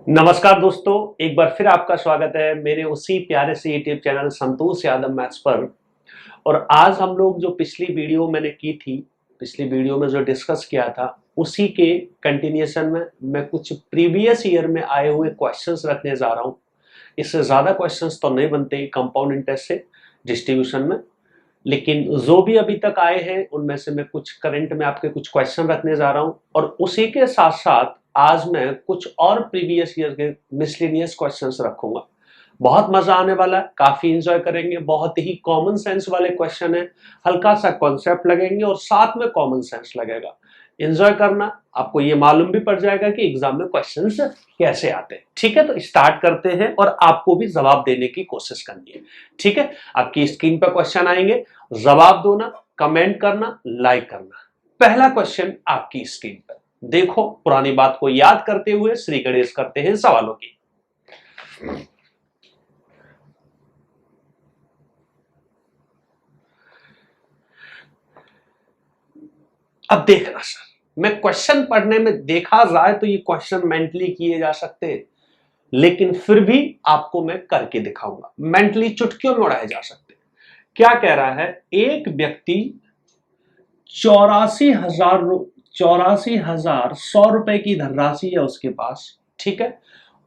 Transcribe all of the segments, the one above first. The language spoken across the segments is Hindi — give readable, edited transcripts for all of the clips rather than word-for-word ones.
नमस्कार दोस्तों, एक बार फिर आपका स्वागत है मेरे उसी प्यारे से YouTube channel Santosh Yadav maths पर। और आज हम लोग जो पिछली वीडियो मैंने की थी, पिछली वीडियो में जो डिस्कस किया था उसी के कंटिन्यूएशन में मैं कुछ प्रीवियस ईयर में आए हुए क्वेश्चंस रखने जा रहा हूँ। इससे ज़्यादा क्वेश्चंस तो नहीं बनते कंपाउंड इंटरेस्ट से डिस्ट्रीब्यूशन में, लेकिन जो भी अभी तक आए हैं उनमें से मैं कुछ करंट में आपके कुछ क्वेश्चन रखने जा रहा हूं। और उसी के साथ साथ आज मैं कुछ और प्रीवियस ईयर के मिसलेनियस क्वेश्चंस रखूंगा। बहुत मजा आने वाला है, काफी एंजॉय करेंगे। बहुत ही कॉमन सेंस वाले क्वेश्चन है, हल्का सा कॉन्सेप्ट लगेंगे और साथ में कॉमन सेंस लगेगा। एंजॉय करना, आपको ये मालूम भी पड़ जाएगा कि एग्जाम में क्वेश्चंस कैसे आते हैं। ठीक है, तो स्टार्ट करते हैं और आपको भी जवाब देने की कोशिश करनी है। ठीक है, आपकी स्क्रीन पर क्वेश्चन आएंगे, जवाब दो ना, कमेंट करना, लाइक करना। पहला क्वेश्चन आपकी स्क्रीन पर देखो, पुरानी बात को याद करते हुए श्री गणेश करते हैं सवालों की। अब देखना सर, मैं क्वेश्चन पढ़ने में देखा जाए तो ये क्वेश्चन मेंटली किए जा सकते हैं, लेकिन फिर भी आपको मैं करके दिखाऊंगा। मेंटली चुटकियों में उड़ाए जा सकते हैं। क्या कह रहा है, एक व्यक्ति 84,100 रुपए की धनराशि है उसके पास। ठीक है,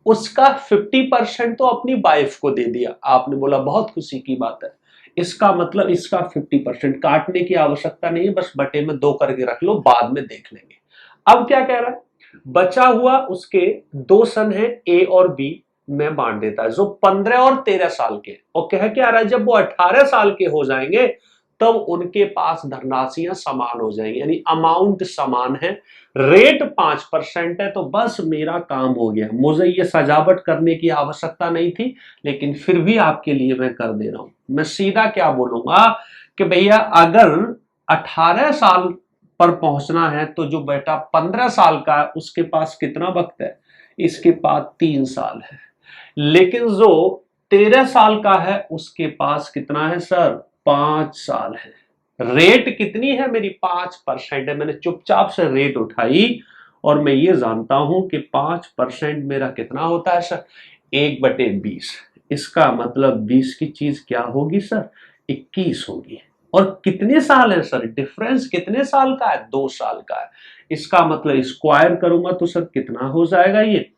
उसका 50% तो अपनी वाइफ को दे दिया। आपने बोला बहुत खुशी की बात है, इसका मतलब इसका 50% काटने की आवश्यकता नहीं है, बस बटे में 2 करके रख लो, बाद में देख लेंगे। अब क्या कह रहा है, बचा हुआ उसके 2 सन है ए और बी में बांट देता है, जो 15 और 13 साल के। और कह क्या रहा है, जब वो 18 साल के हो जाएंगे तब उनके पास धनराशियां समान हो जाएंगी, यानी अमाउंट समान है, रेट 5% है। तो बस मेरा काम हो गया, मुझे ये सजावट करने की आवश्यकता नहीं थी, लेकिन फिर भी आपके लिए मैं कर दे रहा हूं। मैं सीधा क्या बोलूंगा कि भैया अगर 18 साल पर पहुंचना है तो जो बेटा 15 साल का है उसके पास कितना वक्त है, इसके पास 3 साल है। लेकिन जो 13 साल का है उसके पास कितना है सर, 5 साल है। रेट कितनी है मेरी, 5% है। मैंने चुपचाप से रेट उठाई और मैं ये जानता हूं कि 5% मेरा कितना होता है सर, 1/20। इसका मतलब 20 की चीज क्या होगी सर, 21 होगी। और कितने साल है सर, डिफरेंस कितने साल का है, 2 साल का है। इसका मतलब स्क्वायर करूंगा तो सर कितना हो जाएगा, ये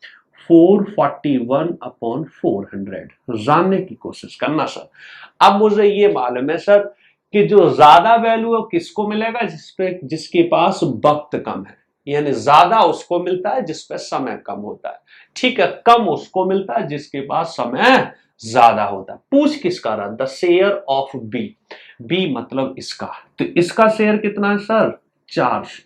441/400। जानने की कोशिश करना सर। अब मुझे ये मालूम है सर कि जो ज्यादा वैल्यू है किसको मिलेगा, जिसके पास वक्त कम है, यानी ज्यादा उसको मिलता है जिसपे समय कम होता है। ठीक है, कम उसको मिलता है जिसके पास समय ज्यादा होता है। पूछ किसका रहा, the share of B. B मतलब इसका, तो इसका शेयर कितना है सर, 400।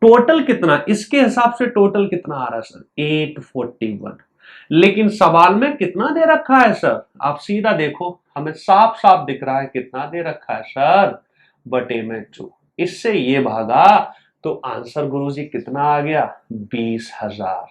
टोटल कितना, इसके हिसाब से टोटल कितना आ रहा है सर, 841। लेकिन सवाल में कितना दे रखा है सर, आप सीधा देखो, हमें साफ साफ दिख रहा है कितना दे रखा है सर, बटे में 2। इससे ये भागा तो आंसर गुरुजी कितना आ गया, 20,000।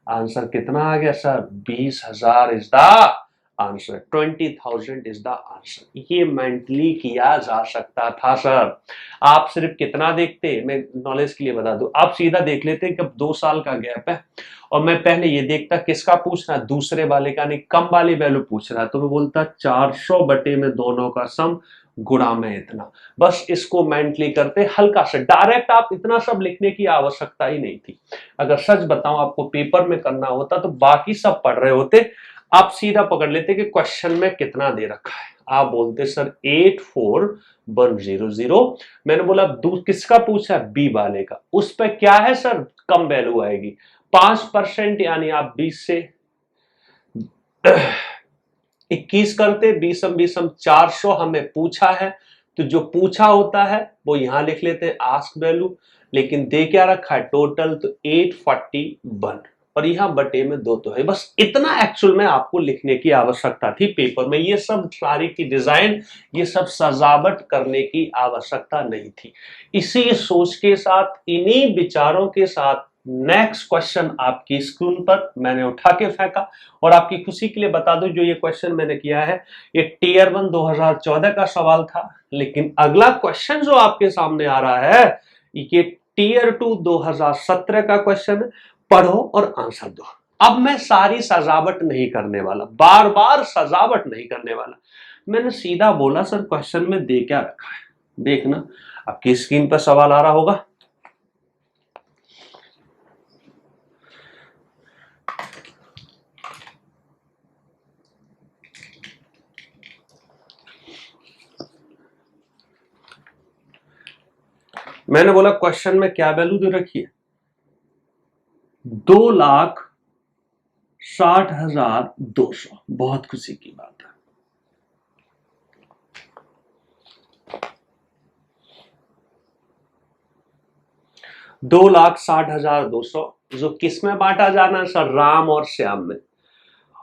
आंसर कितना आ गया sir, 20,000 is the answer, 20,000 is the answer. ये मेंटली किया जा सकता था सर। आप सिर्फ कितना देखते, मैं नॉलेज के लिए बता दूं, आप सीधा देख लेते कि अब 2 साल का गैप है और मैं पहले ये देखता किसका पूछ रहा है, दूसरे वाले का, नहीं कम वाली वैल्यू पूछ रहा है, तो मैं बोलता 400 बटे में दोनों का सम गुणा में इतना। बस इसको मेंटली करते, हल्का से डायरेक्ट, आप इतना सब लिखने की आवश्यकता ही नहीं थी। अगर सच बताऊं आपको पेपर में करना होता तो बाकी सब पढ़ रहे होते, आप सीधा पकड़ लेते कि क्वेश्चन में कितना दे रखा है। आप बोलते सर 84100। मैंने बोला किसका पूछा है, बी वाले का, उस पर क्या है सर, कम वैल्यू आएगी 5%, यानी आप 20 से 21 करते, 20 400 हमें पूछा है, तो जो पूछा होता है वो यहां लिख लेते आस्क वैल्यू। लेकिन दे क्या रखा है टोटल, तो 841 और यहां बटे में 2 तो है। बस इतना एक्चुअल में आपको लिखने की आवश्यकता थी पेपर में, ये सब सारी की डिजाइन, ये सब सजावट करने की आवश्यकता नहीं थी। इसी सोच के साथ, इन्हीं विचारों के साथ नेक्स्ट क्वेश्चन आपकी स्क्रीन पर मैंने उठा के फेंका। और आपकी खुशी के लिए बता दूं, जो ये क्वेश्चन मैंने किया है ये टीयर 1 2014 का सवाल था, लेकिन अगला क्वेश्चन जो आपके सामने आ रहा है ये टीयर 2 2017 का क्वेश्चन है। पढ़ो और आंसर दो। अब मैं सारी सजावट नहीं करने वाला, बार बार सजावट नहीं करने वाला। मैंने सीधा बोला सर क्वेश्चन में दे क्या रखा है, देखना आपकी स्क्रीन पर सवाल आ रहा होगा। मैंने बोला क्वेश्चन में क्या वैल्यू दे रखी है, 2,60,200। बहुत खुशी की बात है। $2,60,200 जो किस में बांटा जाना है सर, राम और श्याम में।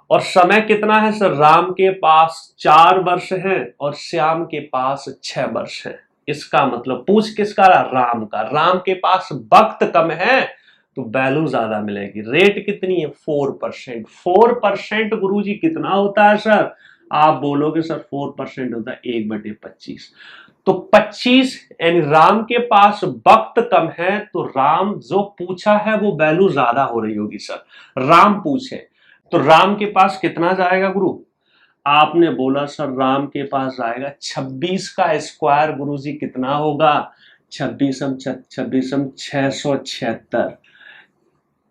और समय कितना है सर, राम के पास 4 वर्ष हैं और श्याम के पास 6 वर्ष हैं। इसका मतलब पूछ किसका रहा, राम का। राम के पास वक्त कम है तो वैल्यू ज्यादा मिलेगी। रेट कितनी है, 4%। 4% गुरुजी कितना होता है सर, आप बोलोगे सर 4% होता है 1/25। तो 25 यानी राम के पास वक्त कम है तो राम जो पूछा है वो वैल्यू ज्यादा हो रही होगी सर। राम पूछे तो राम के पास कितना जाएगा गुरु, आपने बोला सर राम के पास जाएगा 26 का स्क्वायर। गुरुजी कितना होगा, 26 676।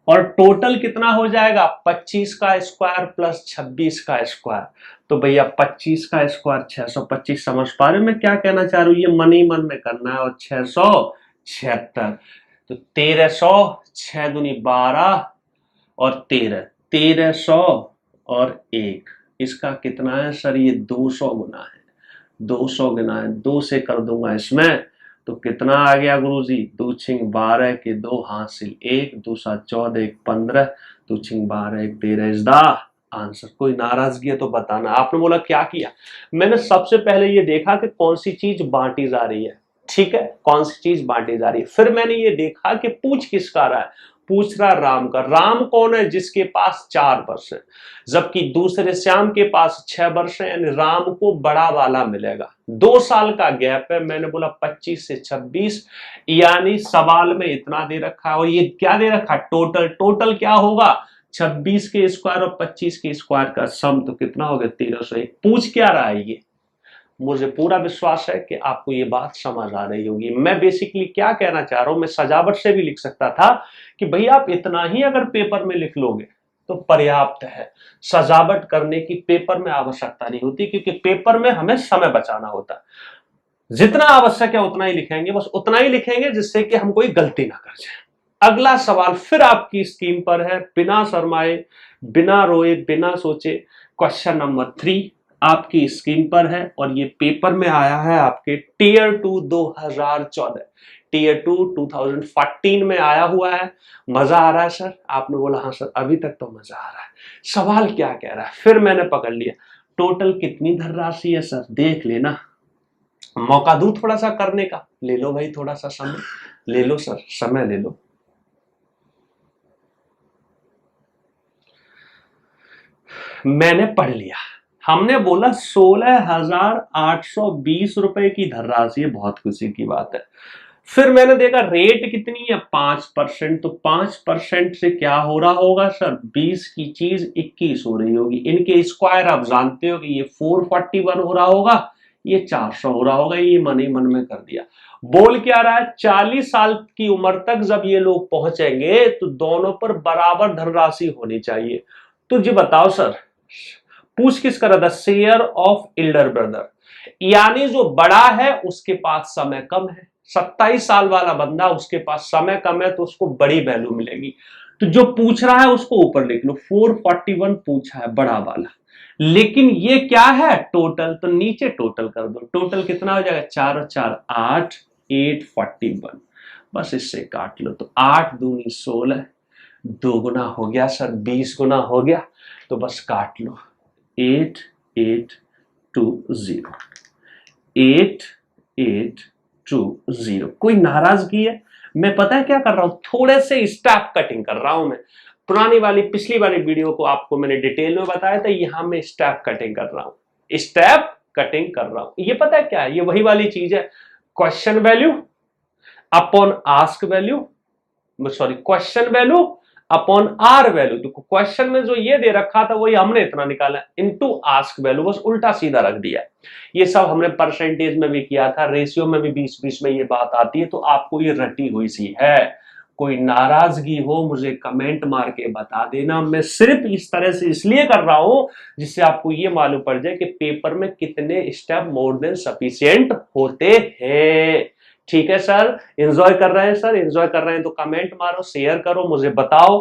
और टोटल कितना हो जाएगा, 25 का स्क्वायर प्लस 26 का स्क्वायर। तो भैया 25 का स्क्वायर 625। समझ पा रहे हो मैं क्या कहना चाह रहा हूं, ये मन ही मन में करना है। और 676 तो 1300, 6 दूनी 12 और 1300 और 1, इसका कितना है सर, ये 200 गुना है। 200 गुना है, 2 से कर दूंगा इसमें तो कितना आ गया गुरुजी, 2 छिंग 12 के 2 हासिल 1, 2 7 14 1 15, 2 छिंग 12 1 13 इज द आंसर। कोई नाराजगी है तो बताना। आपने बोला क्या किया, मैंने सबसे पहले ये देखा कि कौन सी चीज बांटी जा रही है, ठीक है, कौन सी चीज बांटी जा रही है। फिर मैंने ये देखा कि पूछ किसका रहा है, पूछ रहा राम का। राम कौन है, जिसके पास 4 वर्ष है, जबकि दूसरे श्याम के पास 6 वर्ष है, यानी राम को बड़ा वाला मिलेगा। 2 साल का गैप है। मैंने बोला 25 से 26, यानी सवाल में इतना दे रखा है। और ये क्या दे रखा है, टोटल। टोटल क्या होगा, 26 के स्क्वायर और 25 के स्क्वायर का सम, तो कितना हो गया 1301। पूछ क्या रहा है ये, मुझे पूरा विश्वास है कि आपको ये बात समझ आ रही होगी। मैं बेसिकली क्या कहना चाह रहा हूं, मैं सजावट से भी लिख सकता था कि भैया आप इतना ही अगर पेपर में लिख लोगे तो पर्याप्त है। सजावट करने की पेपर में आवश्यकता नहीं होती, क्योंकि पेपर में हमें समय बचाना होता है। जितना आवश्यक है उतना ही लिखेंगे, बस उतना ही लिखेंगे जिससे कि हम कोई गलती ना कर जाए। अगला सवाल फिर आपकी स्क्रीन पर है, बिना शर्माए, बिना रोए, बिना सोचे। क्वेश्चन नंबर 3 आपकी स्क्रीन पर है और ये पेपर में आया है आपके टीयर 2 2014। टीयर 2 2014 में आया हुआ है। मजा आ रहा है सर, आपने बोला हाँ सर अभी तक तो मजा आ रहा है। सवाल क्या कह रहा है, फिर मैंने पकड़ लिया। टोटल कितनी धनराशि है सर, देख लेना। मौका दूं थोड़ा सा करने का, ले लो भाई थोड़ा सा समय ले लो सर, समय ले लो। मैंने पढ़ लिया, हमने बोला 16,820 रुपए की धनराशि है, बहुत खुशी की बात है। फिर मैंने देखा रेट कितनी है, 5%। तो 5% से क्या हो रहा होगा सर, 20 की चीज 21 हो रही होगी। इनके स्क्वायर आप जानते हो कि ये 441 हो रहा होगा, ये 400 हो रहा होगा। ये मन ही मन में कर दिया। बोल क्या रहा है, 40 साल की उम्र तक जब ये लोग पहुंचेंगे तो दोनों पर बराबर धनराशि होनी चाहिए। तो जी बताओ सर, पूछ किस कर रहा था, शेयर ऑफ एल्डर ब्रदर, यानी जो बड़ा है उसके पास समय कम है। 27 साल वाला बंदा, उसके पास समय कम है तो उसको बड़ी वैल्यू मिलेगी। तो जो पूछ रहा है उसको ऊपर लिख लो, 441 पूछा है बड़ा वाला, लेकिन ये क्या है टोटल, तो नीचे टोटल कर दो। टोटल कितना हो जाएगा, 4 और 4 8, 841। बस इससे काट लो तो 8 दूनी 16, 2 गुना हो गया सर, 20 गुना हो गया। तो बस काट लो, 8820, 8820। कोई नाराजगी है, मैं पता है क्या कर रहा हूं, थोड़े से स्टेप कटिंग कर रहा हूं। मैं पुरानी वाली पिछली वाली वीडियो को आपको मैंने डिटेल में बताया था, यहां मैं स्टेप कटिंग कर रहा हूं, स्टेप कटिंग कर रहा हूं। ये पता है क्या है, ये वही वाली चीज है, question value upon ask value, sorry question value upon R value. तो क्वेश्चन में जो ये दे रखा था वही हमने इतना निकाला, इनटू आस्क वैल्यू, बस उल्टा सीधा रख दिया। ये सब हमने परसेंटेज में भी किया था, रेशियो में भी बीच बीच में ये बात आती है, तो आपको ये रटी हुई सी है। कोई नाराजगी हो मुझे कमेंट मार के बता देना। मैं सिर्फ इस तरह से इसलिए कर रहा हूं जिससे आपको ये मालूम पड़ जाए कि पेपर में कितने स्टेप मोर देन सफिशिएंट होते हैं। ठीक है सर, एंजॉय कर रहे हैं सर? एंजॉय कर रहे हैं तो कमेंट मारो, शेयर करो, मुझे बताओ,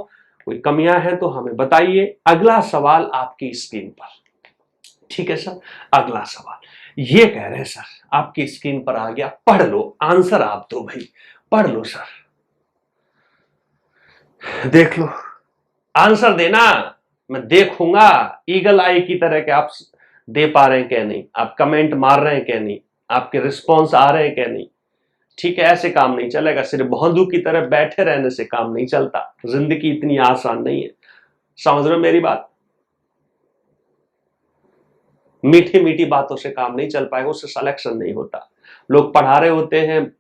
कोई कमियां हैं तो हमें बताइए। अगला सवाल आपकी स्क्रीन पर। ठीक है सर, अगला सवाल ये कह रहे हैं सर, आपकी स्क्रीन पर आ गया, पढ़ लो, आंसर आप दो भाई, पढ़ लो सर, देख लो, आंसर देना, मैं देखूंगा ईगल आई की तरह कि आप दे पा रहे हैं क्या नहीं, आप कमेंट मार रहे हैं क्या नहीं, आपके रिस्पॉन्स आ रहे हैं क्या नहीं। ठीक है, ऐसे काम नहीं चलेगा, सिर्फ बंधु की तरह बैठे रहने से काम नहीं चलता, जिंदगी इतनी आसान नहीं है। समझ रहे हो मेरी बात? मीठी मीठी बातों से काम नहीं चल पाएगा, उससे सिलेक्शन नहीं होता। लोग पढ़ा रहे होते हैं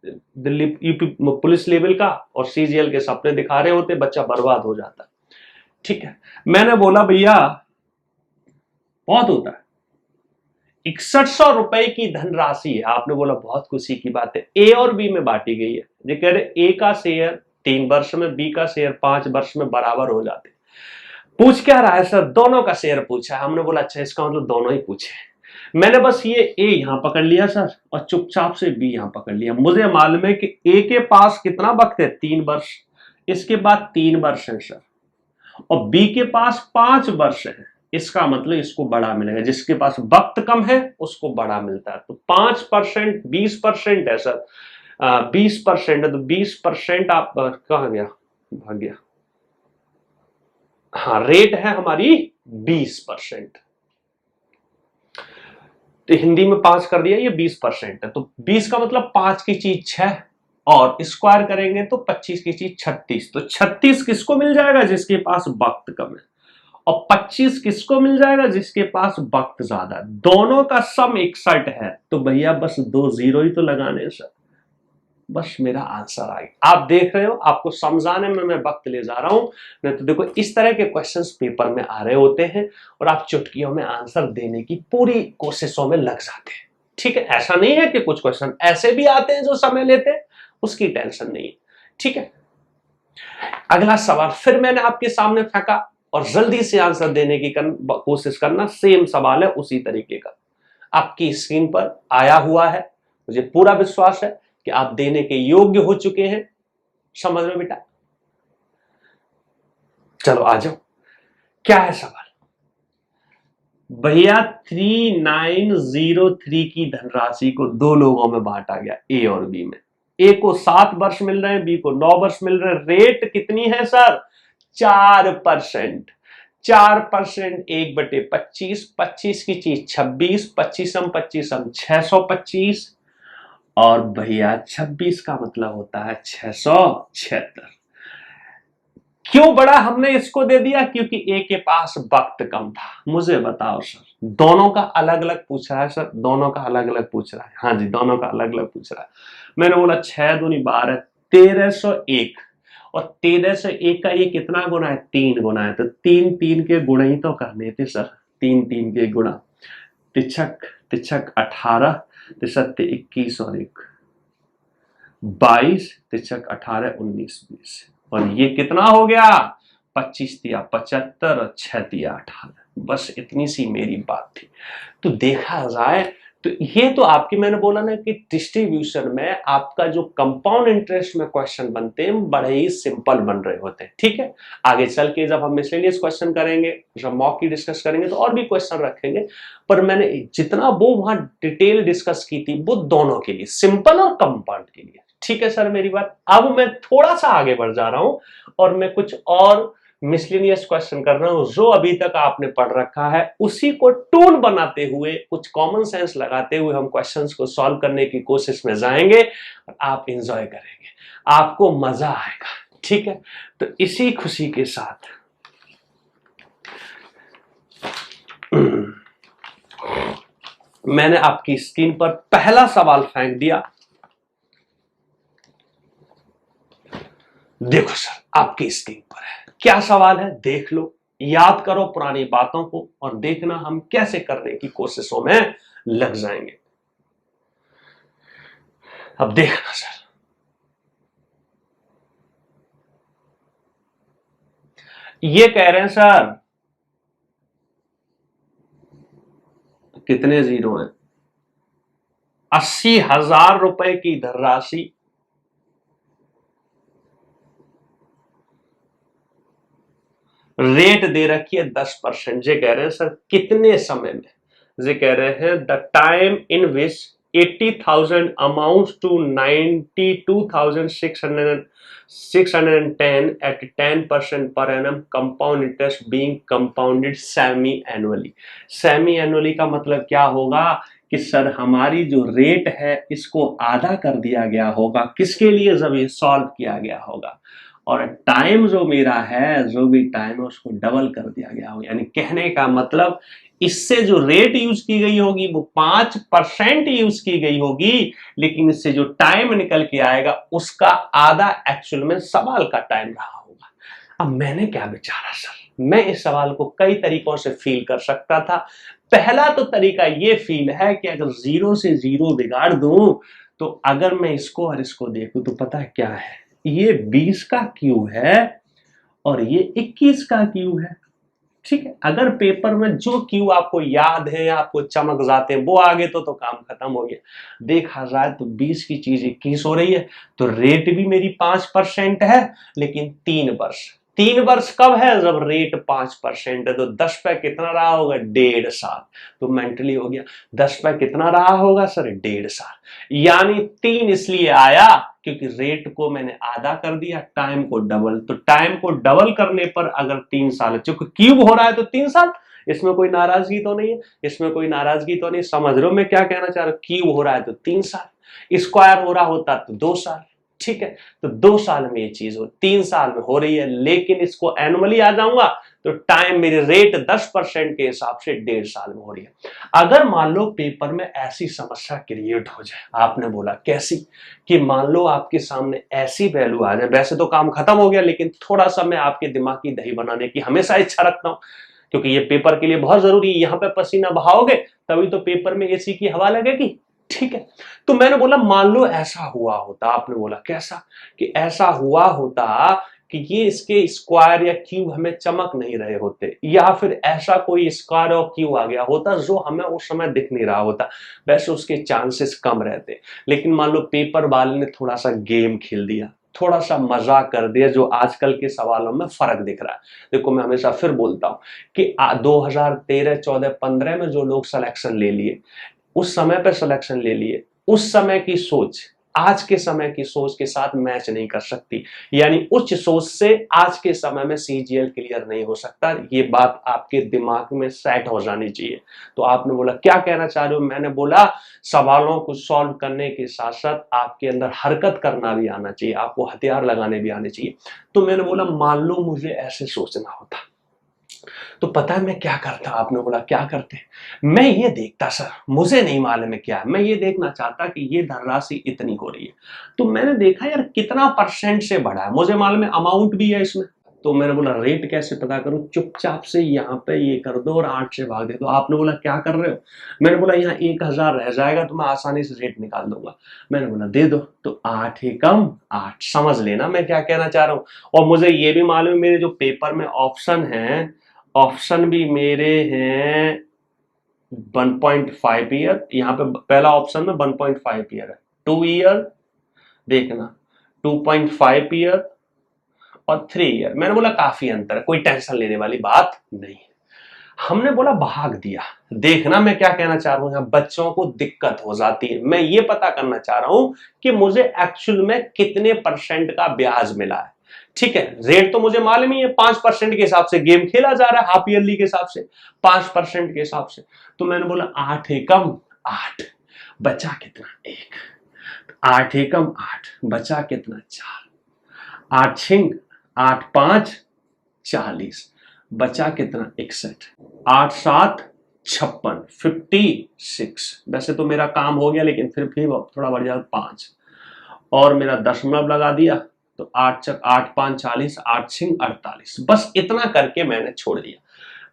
दिल्ली यूपी पुलिस लेवल का और सीजीएल के सपने दिखा रहे होते, बच्चा बर्बाद हो जाता। ठीक है, मैंने बोला भैया बहुत होता है, 6100 रुपए की धनराशि है। आपने बोला बहुत खुशी की बात है, ए और बी में बांटी गई है। ये कह रहे ए का शेयर 3 वर्ष में, बी का शेयर 5 वर्ष में बराबर हो जाते। पूछ क्या रहा है सर? दोनों का शेयर पूछा है। हमने बोला अच्छा, इसका मतलब दोनों ही पूछे। मैंने बस ये ए यहां पकड़ लिया सर और चुपचाप से बी यहां पकड़ लिया। मुझे मालूम है कि ए के पास कितना वक्त है, 3 वर्ष, इसके बाद 3 वर्ष है सर, और बी के पास 5 वर्ष है। इसका मतलब इसको बड़ा मिलेगा, जिसके पास वक्त कम है उसको बड़ा मिलता है। तो 5% 20% है सर, 20% है, तो 20% आप कहाँ गया, भाग गया, हाँ रेट है हमारी 20%। तो हिंदी में 5 कर दिया, ये 20% है। तो 20 का मतलब 5 की चीज 6 और स्क्वायर करेंगे तो 25 की चीज 36। तो 36 किसको मिल जाएगा? जिसके पास वक्त कम है। और 25 किसको मिल जाएगा? जिसके पास वक्त ज्यादा है। दोनों का सम 61 है, तो भैया बस 2 जीरो ही तो लगाने सर, बस मेरा आंसर आ गया। आप देख रहे हो, आपको समझाने में मैं वक्त ले जा रहा हूं, नहीं तो देखो इस तरह के क्वेश्चंस पेपर में आ रहे होते हैं और आप चुटकियों में आंसर देने की पूरी कोशिशों में लग जाते हैं। ठीक है, ऐसा नहीं है कि कुछ क्वेश्चन ऐसे भी आते हैं जो समय लेते हैं, उसकी टेंशन नहीं है। ठीक है, अगला सवाल फिर मैंने आपके सामने फेंका और जल्दी से आंसर देने की कोशिश करना। सेम सवाल है उसी तरीके का, आपकी स्क्रीन पर आया हुआ है, मुझे पूरा विश्वास है कि आप देने के योग्य हो चुके हैं। समझ में बेटा? चलो आ जाओ, क्या है सवाल? भैया 3903 की धनराशि को 2 लोगों में बांटा गया, ए और बी में। ए को 7 वर्ष मिल रहे हैं, बी को 9 वर्ष मिल रहे हैं। रेट कितनी है सर? 4%। 4% 1/25, 25 की चीज 26, 25 625, और भैया 26 का मतलब होता है 676। क्यों बड़ा हमने इसको दे दिया? क्योंकि ए के पास वक्त कम था। मुझे बताओ सर, दोनों का अलग अलग पूछ रहा है सर, दोनों का अलग अलग पूछ रहा है, हाँ जी दोनों का अलग अलग पूछ रहा है। मैंने बोला 6 दूनी 12, 1301, और 1301 का ये कितना गुना है? 3 गुना है, तो 3 3 के गुणा ही तो करने थे सर, 3 3 के गुणा। तिछक तिछक 18, तिछक 21 और 1 22, तिछक 18 19 20, और ये कितना हो गया? 25 दिया 75 और 6 दिया 18। बस इतनी सी मेरी बात थी। तो देखा जाए तो ये तो आपकी, मैंने बोला ना कि डिस्ट्रीब्यूशन में आपका जो कंपाउंड इंटरेस्ट में क्वेश्चन बनते हैं बड़े ही सिंपल बन रहे होते हैं। ठीक है, आगे चल के जब हम मिसलेनियस क्वेश्चन करेंगे, जब मॉक की डिस्कस करेंगे तो और भी क्वेश्चन रखेंगे, पर मैंने जितना वो वहां डिटेल डिस्कस की थी वो दोनों के लिए, सिंपल और कंपाउंड के लिए। ठीक है सर मेरी बात? अब मैं थोड़ा सा आगे बढ़ जा रहा हूं और मैं कुछ और मिसलेनियस क्वेश्चन कर रहा हूं जो अभी तक आपने पढ़ रखा है, उसी को टूल बनाते हुए, कुछ कॉमन सेंस लगाते हुए हम क्वेश्चंस को सॉल्व करने की कोशिश में जाएंगे और आप एंजॉय करेंगे, आपको मजा आएगा। ठीक है, तो इसी खुशी के साथ मैंने आपकी स्क्रीन पर पहला सवाल फेंक दिया। देखो सर आपकी स्क्रीन पर है, क्या सवाल है देख लो, याद करो पुरानी बातों को और देखना हम कैसे करने की कोशिशों में लग जाएंगे। अब देखना सर, ये कह रहे हैं सर कितने जीरो हैं, 80,000 रुपए की धनराशि रेट दे रखी है 10%। ये कह रहे हैं सर कितने समय में, ये कह रहे हैं the time in which 80,000 amounts to 92,610 at 10% per annum compound interest being compounded semi annually। Semi annually का मतलब क्या होगा कि सर हमारी जो रेट है इसको आधा कर दिया गया होगा, किसके लिए, जब ये सॉल्व किया गया होगा, और टाइम जो मेरा है, जो भी टाइम है उसको डबल कर दिया गया होगा। यानी कहने का मतलब इससे जो रेट यूज की गई होगी वो 5% यूज की गई होगी, लेकिन इससे जो टाइम निकल के आएगा उसका आधा एक्चुअल में सवाल का टाइम रहा होगा। अब मैंने क्या विचारा सर, मैं इस सवाल को कई तरीकों से फील कर सकता था। पहला तो तरीका ये फील है कि अगर जीरो से जीरो बिगाड़ दूं तो अगर मैं इसको और इसको देखूं तो पता है क्या है, ये 20 का क्यू है और ये 21 का क्यू है। ठीक है, अगर पेपर में जो क्यू आपको याद है, आपको चमक जाते हैं वो आगे तो काम खत्म हो गया। देखा जाए तो 20 की चीज 21 हो रही है, तो रेट भी मेरी 5% है, लेकिन 3 वर्ष। 3 वर्ष कब है, जब रेट 5% है, तो 10 पे कितना रहा होगा, 1.5 साल। तो मेंटली हो गया 10 पे कितना रहा होगा सर, 1.5 साल। यानी 3 इसलिए आया क्योंकि रेट को मैंने आधा कर दिया, टाइम को डबल। तो टाइम को डबल करने पर अगर 3 साल है, चूंकि क्यूब हो रहा है तो 3 साल, इसमें कोई नाराजगी तो नहीं है, इसमें कोई नाराजगी तो नहीं, समझ रहे हो मैं क्या कहना चाह रहा हूं। क्यूब हो रहा है तो 3 साल, स्क्वायर हो रहा होता तो 2 साल। ठीक है, तो 2 साल में ये चीज हो, 3 साल में हो रही है, लेकिन इसको एनुअली आ जाऊंगा तो टाइम मेरी रेट 10% के हिसाब से 1.5 साल में हो रही है। अगर मान लो पेपर में ऐसी समस्या क्रिएट हो जाए, आपने बोला कैसी, कि मान लो आपके सामने ऐसी वैल्यू आ जाए, वैसे तो काम खत्म हो गया, लेकिन थोड़ा सा मैं आपके दिमाग की दही बनाने की हमेशा इच्छा रखता हूं, क्योंकि ये पेपर के लिए बहुत जरूरी है। यहां पे पसीना बहाओगे तभी तो पेपर में एसी की हवा लगेगी। ठीक है, तो मैंने बोला मान लो ऐसा हुआ होता, आपने बोला कैसा, कि ऐसा हुआ होता कि ये इसके स्क्वायर या क्यूब हमें चमक नहीं रहे होते, या फिर ऐसा कोई स्क्वायर और क्यूब आ गया होता जो हमें उस समय दिख नहीं रहा होता, वैसे उसके चांसेस कम रहते। लेकिन मान लो पेपर वाले ने थोड़ा सा गेम खेल दिया, थोड़ा सा मजाक कर दिया, जो आजकल के सवालों में फर्क दिख रहा है। देखो मैं हमेशा फिर बोलता हूं कि 2013, 14, 15 में जो लोग सिलेक्शन ले लिए, उस समय पे सिलेक्शन ले लिए, उस समय की सोच आज के समय की सोच के साथ मैच नहीं कर सकती। यानी उच्च सोच से आज के समय में सीजीएल क्लियर नहीं हो सकता, ये बात आपके दिमाग में सेट हो जानी चाहिए। तो आपने बोला क्या कहना चाह रहे हो, मैंने बोला सवालों को सॉल्व करने के साथ साथ आपके अंदर हरकत करना भी आना चाहिए, आपको हथियार लगाने भी आने चाहिए। तो मैंने बोला मान लो मुझे ऐसे सोचना होता तो पता है मैं क्या करता, आपने बोला क्या करते, मैं ये देखता सर, मुझे नहीं मालूम है क्या, मैं ये देखना चाहता कि ये धनराशि इतनी हो रही है, तो मैंने देखा यार कितना परसेंट से बढ़ा है, मुझे मालूम है अमाउंट भी है इसमें। तो मैंने बोला रेट कैसे पता करूं, चुपचाप से यहाँ पे ये कर दो और 8 से भाग दे दो। आपने बोला क्या कर रहे हो, मैंने बोला यहाँ 1,000 रह जाएगा तो मैं आसानी से रेट निकाल दूंगा। मैंने बोला दे दो, तो 8 एकम 8, समझ लेना मैं क्या कहना चाह रहा हूँ। और मुझे ये भी मालूम है मेरे जो पेपर में ऑप्शन है, ऑप्शन भी मेरे हैं 1.5 ईयर, यहाँ पे पहला ऑप्शन में 1.5 ईयर है, 2 ईयर देखना, 2.5 ईयर और 3 ईयर। मैंने बोला काफी अंतर है, कोई टेंशन लेने वाली बात नहीं है। हमने बोला भाग दिया। देखना मैं क्या कहना चाह रहा हूं, यहाँ बच्चों को दिक्कत हो जाती है। मैं ये पता करना चाह रहा हूं कि मुझे एक्चुअल में कितने परसेंट का ब्याज मिला है। ठीक है, रेट तो मुझे मालूम ही है, 5% के हिसाब से गेम खेला जा रहा है, हाफ ईयरली के हिसाब से 5% के हिसाब से। तो मैंने बोला 8 एकम 8, बचा कितना 1, 8 एकम 8, बचा कितना 4, 8 छिंग 8 5 40, बचा कितना 61, 8 7 56, 56। वैसे तो मेरा काम हो गया लेकिन फिर भी थोड़ा बढ़ जाए 5, और मेरा दशमलव लगा दिया तो 8 5 40, 8 6 48, बस इतना करके मैंने छोड़ दिया।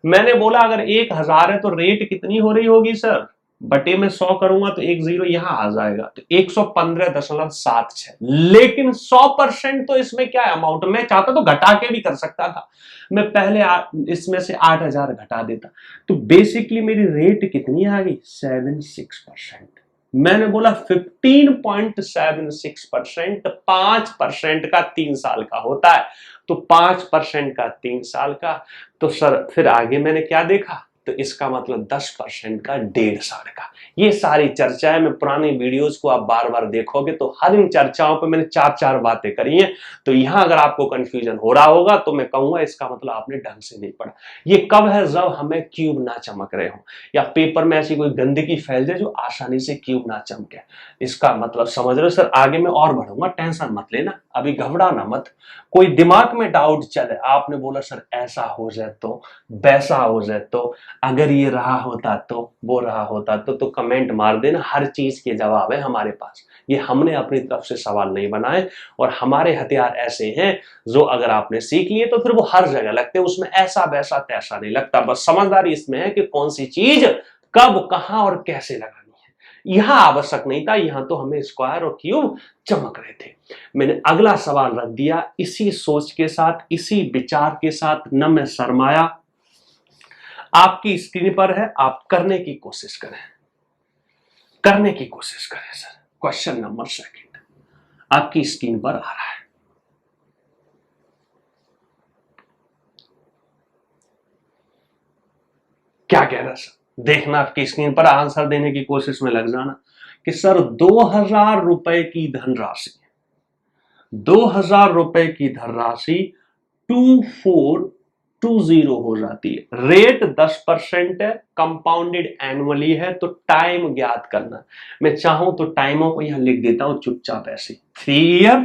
मैंने बोला अगर 1000 है तो रेट कितनी हो रही होगी सर, बटे में 100 करूंगा तो एक जीरो यहां आ जाएगा, तो 115.76। लेकिन 100% तो इसमें क्या है अमाउंट, मैं चाहता तो घटा के भी कर सकता था, मैं पहले इसमें से 8000 घटा देता, तो बेसिकली मेरी रेट कितनी आ गई 76%। मैंने बोला 15.76%, 5% का 3 साल का होता है, तो 5% का 3 साल का, तो सर फिर आगे मैंने क्या देखा, तो इसका मतलब 10% का 1.5 साल का। ये सारी चर्चाएं मैं पुरानी वीडियोस को आप बार बार देखोगे तो हर इन चर्चाओं पे मैंने 4 बातें करी हैं। तो यहां अगर आपको कंफ्यूजन हो रहा होगा तो मैं कहूंगा इसका मतलब आपने ढंग से नहीं पढ़ा। ये कब है, जब हमें क्यूब ना चमक रहे हो या पेपर में ऐसी कोई गंदगी फैल जाए जो आसानी से क्यूब ना चमके, इसका मतलब समझ रहे हो। सर आगे मैं और बढ़ूंगा, टेंशन मत लेना, अभी घबराना मत। कोई दिमाग में डाउट चले, आपने बोला सर ऐसा हो जाए तो, वैसा हो जाए तो, अगर ये रहा होता तो, वो रहा होता तो कमेंट मार देना, हर चीज के जवाब है हमारे पास। ये हमने अपनी तरफ से सवाल नहीं बनाए, और हमारे हथियार ऐसे हैं जो अगर आपने सीख लिए तो फिर वो हर जगह लगते हैं, उसमें ऐसा वैसा तैसा नहीं लगता। बस समझदारी इसमें है कि कौन सी चीज कब कहां और कैसे लगानी है। यहां आवश्यक नहीं था, यहां तो हमें स्क्वायर और क्यूब चमक रहे थे। मैंने अगला सवाल रख दिया इसी सोच के साथ, इसी विचार के साथ, न मैं शर्माया। आपकी स्क्रीन पर है, आप करने की कोशिश करें, करने की कोशिश करें सर। क्वेश्चन नंबर 2 आपकी स्क्रीन पर आ रहा है। क्या कह रहा है सर, देखना आपकी स्क्रीन पर, आंसर देने की कोशिश में लग जाना कि सर 2000 रुपए की धनराशि, 2000 रुपए की धनराशि 2420 हो जाती है। रेट 10% है, कंपाउंडेड एनुअली है, तो टाइम ज्ञात करना। मैं चाहूं तो टाइमों को यहां लिख देता हूं चुपचाप ऐसे, 3 ईयर,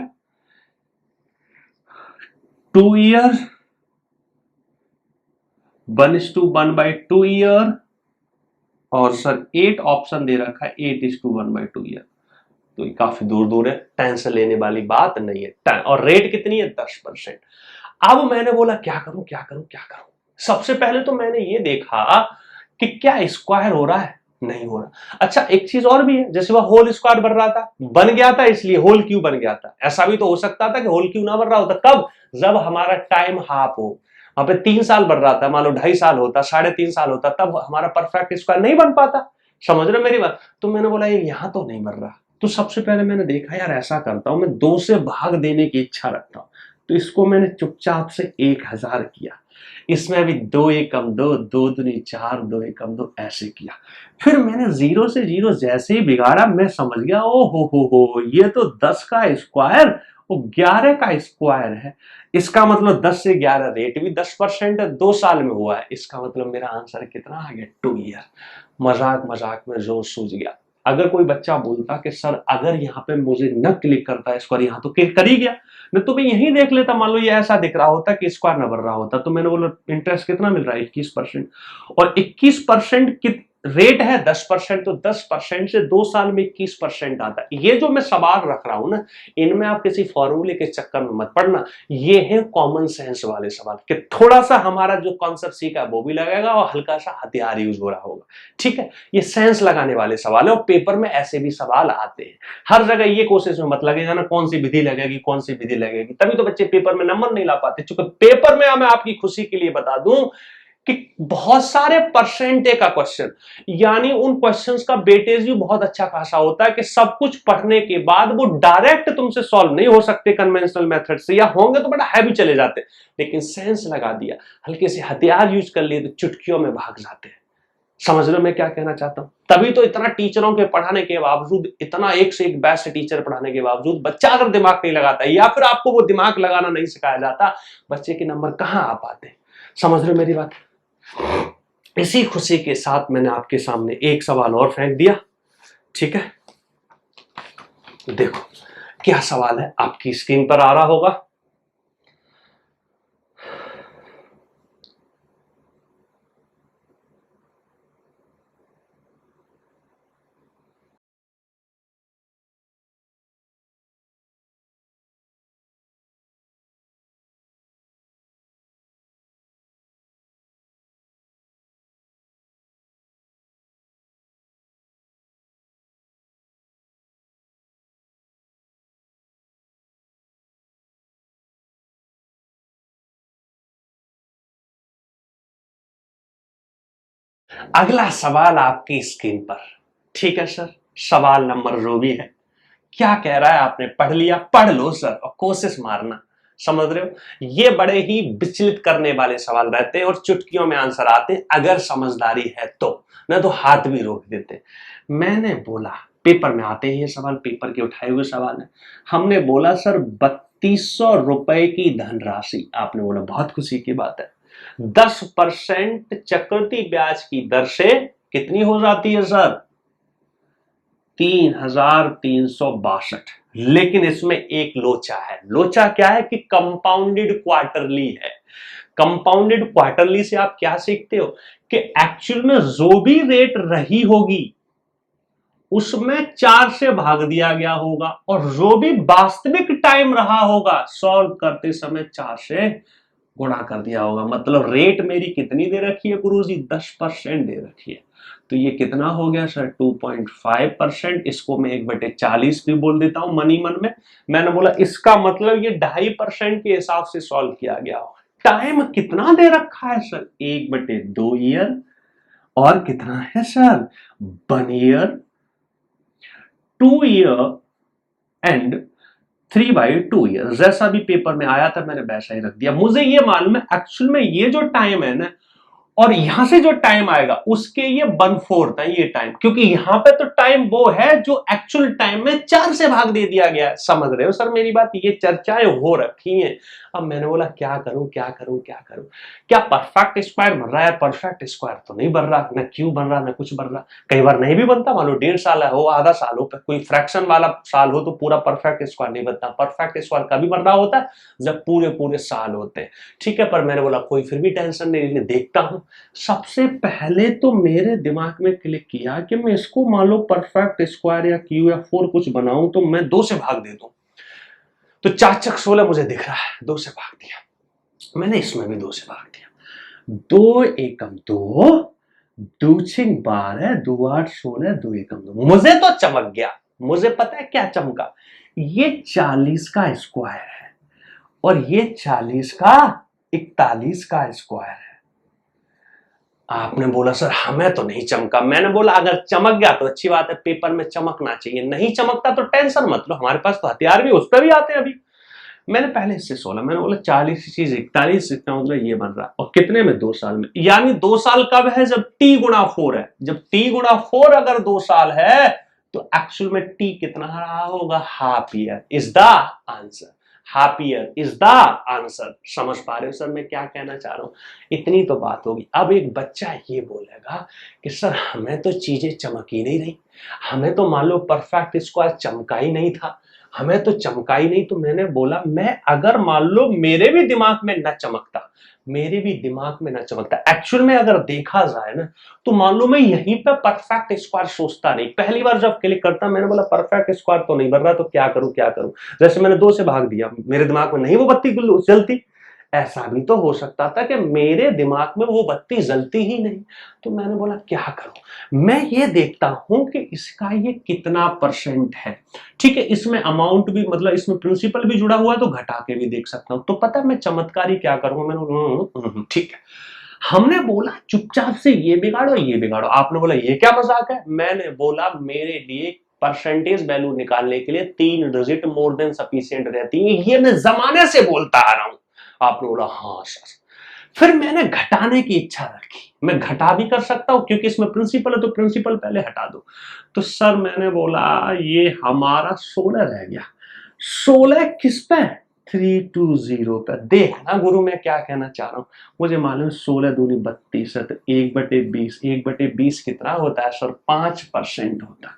2 ईयर, 1:1/2 ईयर, और सर 8 ऑप्शन दे रखा है, 8:1/2 ईयर। तो ये काफी दूर दूर है, टेंशन लेने वाली बात नहीं है। और रेट कितनी है 10%। अब मैंने बोला क्या करूं क्या करूं क्या करूं। सबसे पहले तो मैंने ये देखा कि क्या स्क्वायर हो रहा है, नहीं हो रहा। अच्छा एक चीज और भी है, जैसे वह होल स्क्वायर बन रहा था, बन गया था इसलिए होल क्यू बन गया था। ऐसा भी तो हो सकता था कि होल क्यू ना बन रहा होता, कब, जब हमारा टाइम हाफ हो। वहां पे 3 साल बढ़ रहा था, मान लो 2.5 साल होता, 3.5 साल होता, तब हमारा परफेक्ट स्क्वायर नहीं बन पाता। समझ रहे हो मेरी बात। तो मैंने बोला ये यहां तो नहीं बन रहा, तो सबसे पहले मैंने देखा यार ऐसा करता हूं, मैं 2 से भाग देने की इच्छा रखता हूं। तो इसको मैंने चुपचाप से 1000 किया, इसमें भी 2 एकम 2, 2 दूनी 4, 2 एकम 2 ऐसे किया। फिर मैंने 0 से 0 जैसे ही बिगाड़ा, मैं समझ गया ओ हो, ये तो 10 का स्क्वायर वो 11 का स्क्वायर है। इसका मतलब 10 से 11, रेट भी 10% है, 2 साल में हुआ है। इसका मतलब मेरा आंसर कितना आ गया, 2 ईयर। मजाक मजाक में जोश सूझ गया। अगर कोई बच्चा बोलता कि सर अगर यहाँ पे मुझे न क्लिक करता है स्क्वायर, यहाँ तो क्लिक कर ही गया, नहीं तो मैं यही देख लेता, मान लो ये ऐसा दिख रहा होता कि स्क्वायर न बन रहा होता। तो मैंने बोला इंटरेस्ट कितना मिल रहा है 21%, और 21% की रेट है 10%, तो 10% से 2 साल में 21% आता है। ये जो मैं सवाल रख रहा हूं ना, इनमें आप किसी फॉर्मूले के चक्कर में मत पड़ना, ये है कॉमन सेंस वाले सवाल कि थोड़ा सा हमारा जो कॉन्सेप्ट सीखा है वो भी लगेगा और हल्का सा हथियार यूज हो रहा होगा। ठीक है, ये सेंस लगाने वाले सवाल है, और पेपर में ऐसे भी सवाल आते हैं। हर जगह ये कोशिश में मत लगेगा ना कौन सी विधि लगेगी कौन सी विधि लगेगी, तभी तो बच्चे पेपर में नंबर नहीं ला पाते। चूंकि पेपर में मैं आपकी खुशी के लिए बता दूं कि बहुत सारे परसेंटेज का क्वेश्चन, यानी उन क्वेश्चंस का वेटेज भी बहुत अच्छा खासा होता है कि सब कुछ पढ़ने के बाद वो डायरेक्ट तुमसे सॉल्व नहीं हो सकते कन्वेंशनल मेथड से, या होंगे तो बड़ा हैवी चले जाते, लेकिन सेंस लगा दिया, हल्के से हथियार यूज कर लिए तो चुटकियों में भाग जाते हैं। समझ लो मैं क्या कहना चाहता हूं। तभी तो इतना टीचरों के पढ़ाने के बावजूद, इतना एक से एक बेस्ट टीचर पढ़ाने के बावजूद, बच्चा अगर दिमाग नहीं लगाता या फिर आपको वो दिमाग लगाना नहीं सिखाया जाता, बच्चे के नंबर कहां आ पाते। समझ रहे हो मेरी बात। इसी खुशी के साथ मैंने आपके सामने एक सवाल और फेंक दिया। ठीक है, देखो क्या सवाल है, आपकी स्क्रीन पर आ रहा होगा। अगला सवाल आपकी स्क्रीन पर। ठीक है सर, सवाल नंबर जो भी है, क्या कह रहा है आपने पढ़ लिया, पढ़ लो सर और कोशिश मारना। समझ रहे हो, ये बड़े ही विचलित करने वाले सवाल रहते हैं और चुटकियों में आंसर आते हैं अगर समझदारी है तो, न तो हाथ भी रोक देते। मैंने बोला पेपर में आते हैं ये सवाल, पेपर के उठाए हुए सवाल है। हमने बोला सर 3200 रुपए की धनराशि, आपने बोला बहुत खुशी की बात है, 10% चक्रवृद्धि ब्याज की दर से कितनी हो जाती है सर, 3362। लेकिन इसमें एक लोचा है। लोचा क्या है कि कंपाउंडेड क्वार्टरली है। कंपाउंडेड क्वार्टरली से आप क्या सीखते हो कि एक्चुअल में जो भी रेट रही होगी उसमें 4 से भाग दिया गया होगा और जो भी वास्तविक टाइम रहा होगा सॉल्व करते समय 4 से गुणा कर दिया होगा। मतलब रेट मेरी कितनी दे रखी है गुरुजी, 10% दे रखी है। तो ये कितना हो गया सर, 2.5%। इसको मैं 1/40 भी बोल देता हूं मनी मन में। मैंने बोला इसका मतलब ये 2.5% के हिसाब से सॉल्व किया गया हो। टाइम कितना दे रखा है सर, 1/2 ईयर। और कितना है sir, 1 year, 2 year and 3/2 year. जैसा भी पेपर में आया था मैंने वैसा ही रख दिया। मुझे ये मालूम है एक्चुअल में ये जो टाइम है ना और यहां से जो टाइम आएगा उसके ये 1/4 है ये टाइम, क्योंकि यहां पे तो टाइम वो है जो एक्चुअल टाइम में 4 से भाग दे दिया गया है। समझ रहे हो सर मेरी बात, ये चर्चाएं हो रखी हैं। अब मैंने बोला क्या करूं क्या करूं क्या करूं, क्या परफेक्ट स्क्वायर बन रहा है, परफेक्ट स्क्वायर तो नहीं बन रहा, ना क्यूब बन रहा ना कुछ बन रहा। कई बार नहीं भी बनता, मान लो 1.5 साल हो, आधा साल हो, कोई फ्रैक्शन वाला साल हो तो पूरा परफेक्ट स्क्वायर नहीं बनता। परफेक्ट स्क्वायर कभी बन रहा होता है जब पूरे पूरे साल होते हैं। ठीक है, पर मैंने बोला कोई फिर भी टेंशन नहीं, देखता हूं। सबसे पहले तो मेरे दिमाग में क्लिक किया कि मैं इसको मान लो परफेक्ट स्क्वायर या क्यू या 4 कुछ बनाऊं तो मैं 2 से भाग दे दूं। तो 4 चक 16 मुझे दिख रहा है, 2 से भाग दिया। मैंने इसमें भी 2 से भाग दिया। 2 एकम 2, 2 छिंग 12, 2 8 16, 2 एकम 2। मुझे तो चमक गया। मुझे पता है क्या चमका, ये 40 का स्क्वायर है और ये 40 का 41 का स्क्वायर है। आपने बोला सर हमें तो नहीं चमका। मैंने बोला अगर चमक गया तो अच्छी बात है, पेपर में चमकना चाहिए, नहीं चमकता तो टेंशन मत लो, हमारे पास तो हथियार भी उस पर भी आते हैं अभी। मैंने पहले इससे 16, मैंने बोला 40 चीज 41, इतना मतलब ये बन रहा है। और कितने में, 2 साल में। यानी 2 साल कब है, जब t गुणा 4 है। जब t गुणा 4 अगर 2 साल है तो एक्चुअल में t कितना रहा होगा, half year is the answer. Half year is the answer. समझ पा रहे हो सर मैं क्या कहना चाह रहा हूं, इतनी तो बात होगी। अब एक बच्चा ये बोलेगा कि सर हमें तो चीजें चमक ही नहीं रही, हमें तो मान लो परफेक्ट स्क्वायर चमका ही नहीं था, हमें तो चमका ही नहीं। तो मैंने बोला मैं अगर मान लो मेरे भी दिमाग में न चमकता, मेरे भी दिमाग में न चमकता, एक्चुअल में अगर देखा जाए ना तो मान लो मैं यहीं पे परफेक्ट स्क्वायर सोचता नहीं। पहली बार जब क्लिक करता मैंने बोला परफेक्ट स्क्वायर तो नहीं बन रहा, तो क्या करूं क्या करूं। जैसे मैंने 2 से भाग दिया, मेरे दिमाग में नहीं वो बत्ती जलती। ऐसा भी तो हो सकता था कि मेरे दिमाग में वो बत्ती जलती ही नहीं। तो मैंने बोला क्या करूं, मैं ये देखता हूं कि इसका ये कितना परसेंट है। ठीक है, इसमें अमाउंट भी मतलब इसमें प्रिंसिपल भी जुड़ा हुआ है तो घटा के भी देख सकता हूं। तो पता है मैं चमत्कारी क्या करूंगा, मैंने ठीक है, हमने बोला चुपचाप से ये बिगाड़ो ये बिगाड़ो। आपने बोला ये क्या मजाक है। मैंने बोला मेरे लिए परसेंटेज वैल्यू निकालने के लिए 3 डिजिट मोर देन सफिशिएंट रहती है, ये मैं जमाने से बोलता आ रहा हूं। आपने बोला हाँ सर। फिर मैंने घटाने की इच्छा रखी, मैं घटा भी कर सकता हूं क्योंकि इसमें प्रिंसिपल है तो प्रिंसिपल पहले हटा दो। तो सर मैंने बोला ये हमारा 16 रह गया। 16 किस पे, 320 पे। देखना गुरु मैं क्या कहना चाह रहा हूं, मुझे मालूम 16 दूनी 32 है तो 1/20, 1/20 कितना होता है सर, 5% होता है।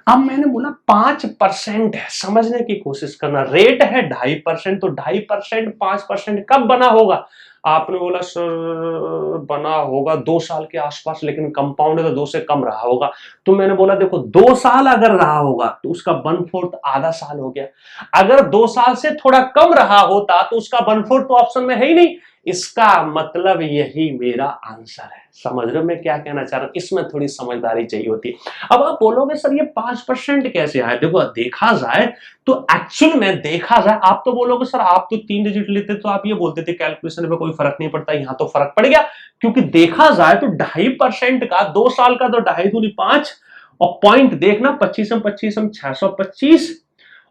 अब मैंने बोला 5% है, समझने की कोशिश करना। रेट है 2.5%, तो 2.5% 5% कब बना होगा। आपने बोला सर बना होगा 2 साल के आसपास, लेकिन कंपाउंड है तो 2 से कम रहा होगा। तो मैंने बोला देखो 2 साल अगर रहा होगा तो उसका 1/4 आधा साल हो गया। अगर 2 साल से थोड़ा कम रहा होता तो उसका 1/4 तो ऑप्शन में है ही नहीं, इसका मतलब यही मेरा आंसर है। समझ रहे हो मैं क्या कहना चाह रहा हूं? इसमें थोड़ी समझदारी चाहिए होती है। अब आप बोलोगे सर ये 5% कैसे आए? देखो देखा जाए तो एक्चुअल में देखा जाए, आप तो बोलोगे सर आप तो 3 डिजिट लेते तो आप ये बोलते थे कैलकुलेशन में कोई फर्क नहीं पड़ता, यहां तो फर्क पड़ गया। क्योंकि देखा जाए तो 2.5% का 2 साल का तो 2.5 दूनी 5, और पॉइंट देखना 25 625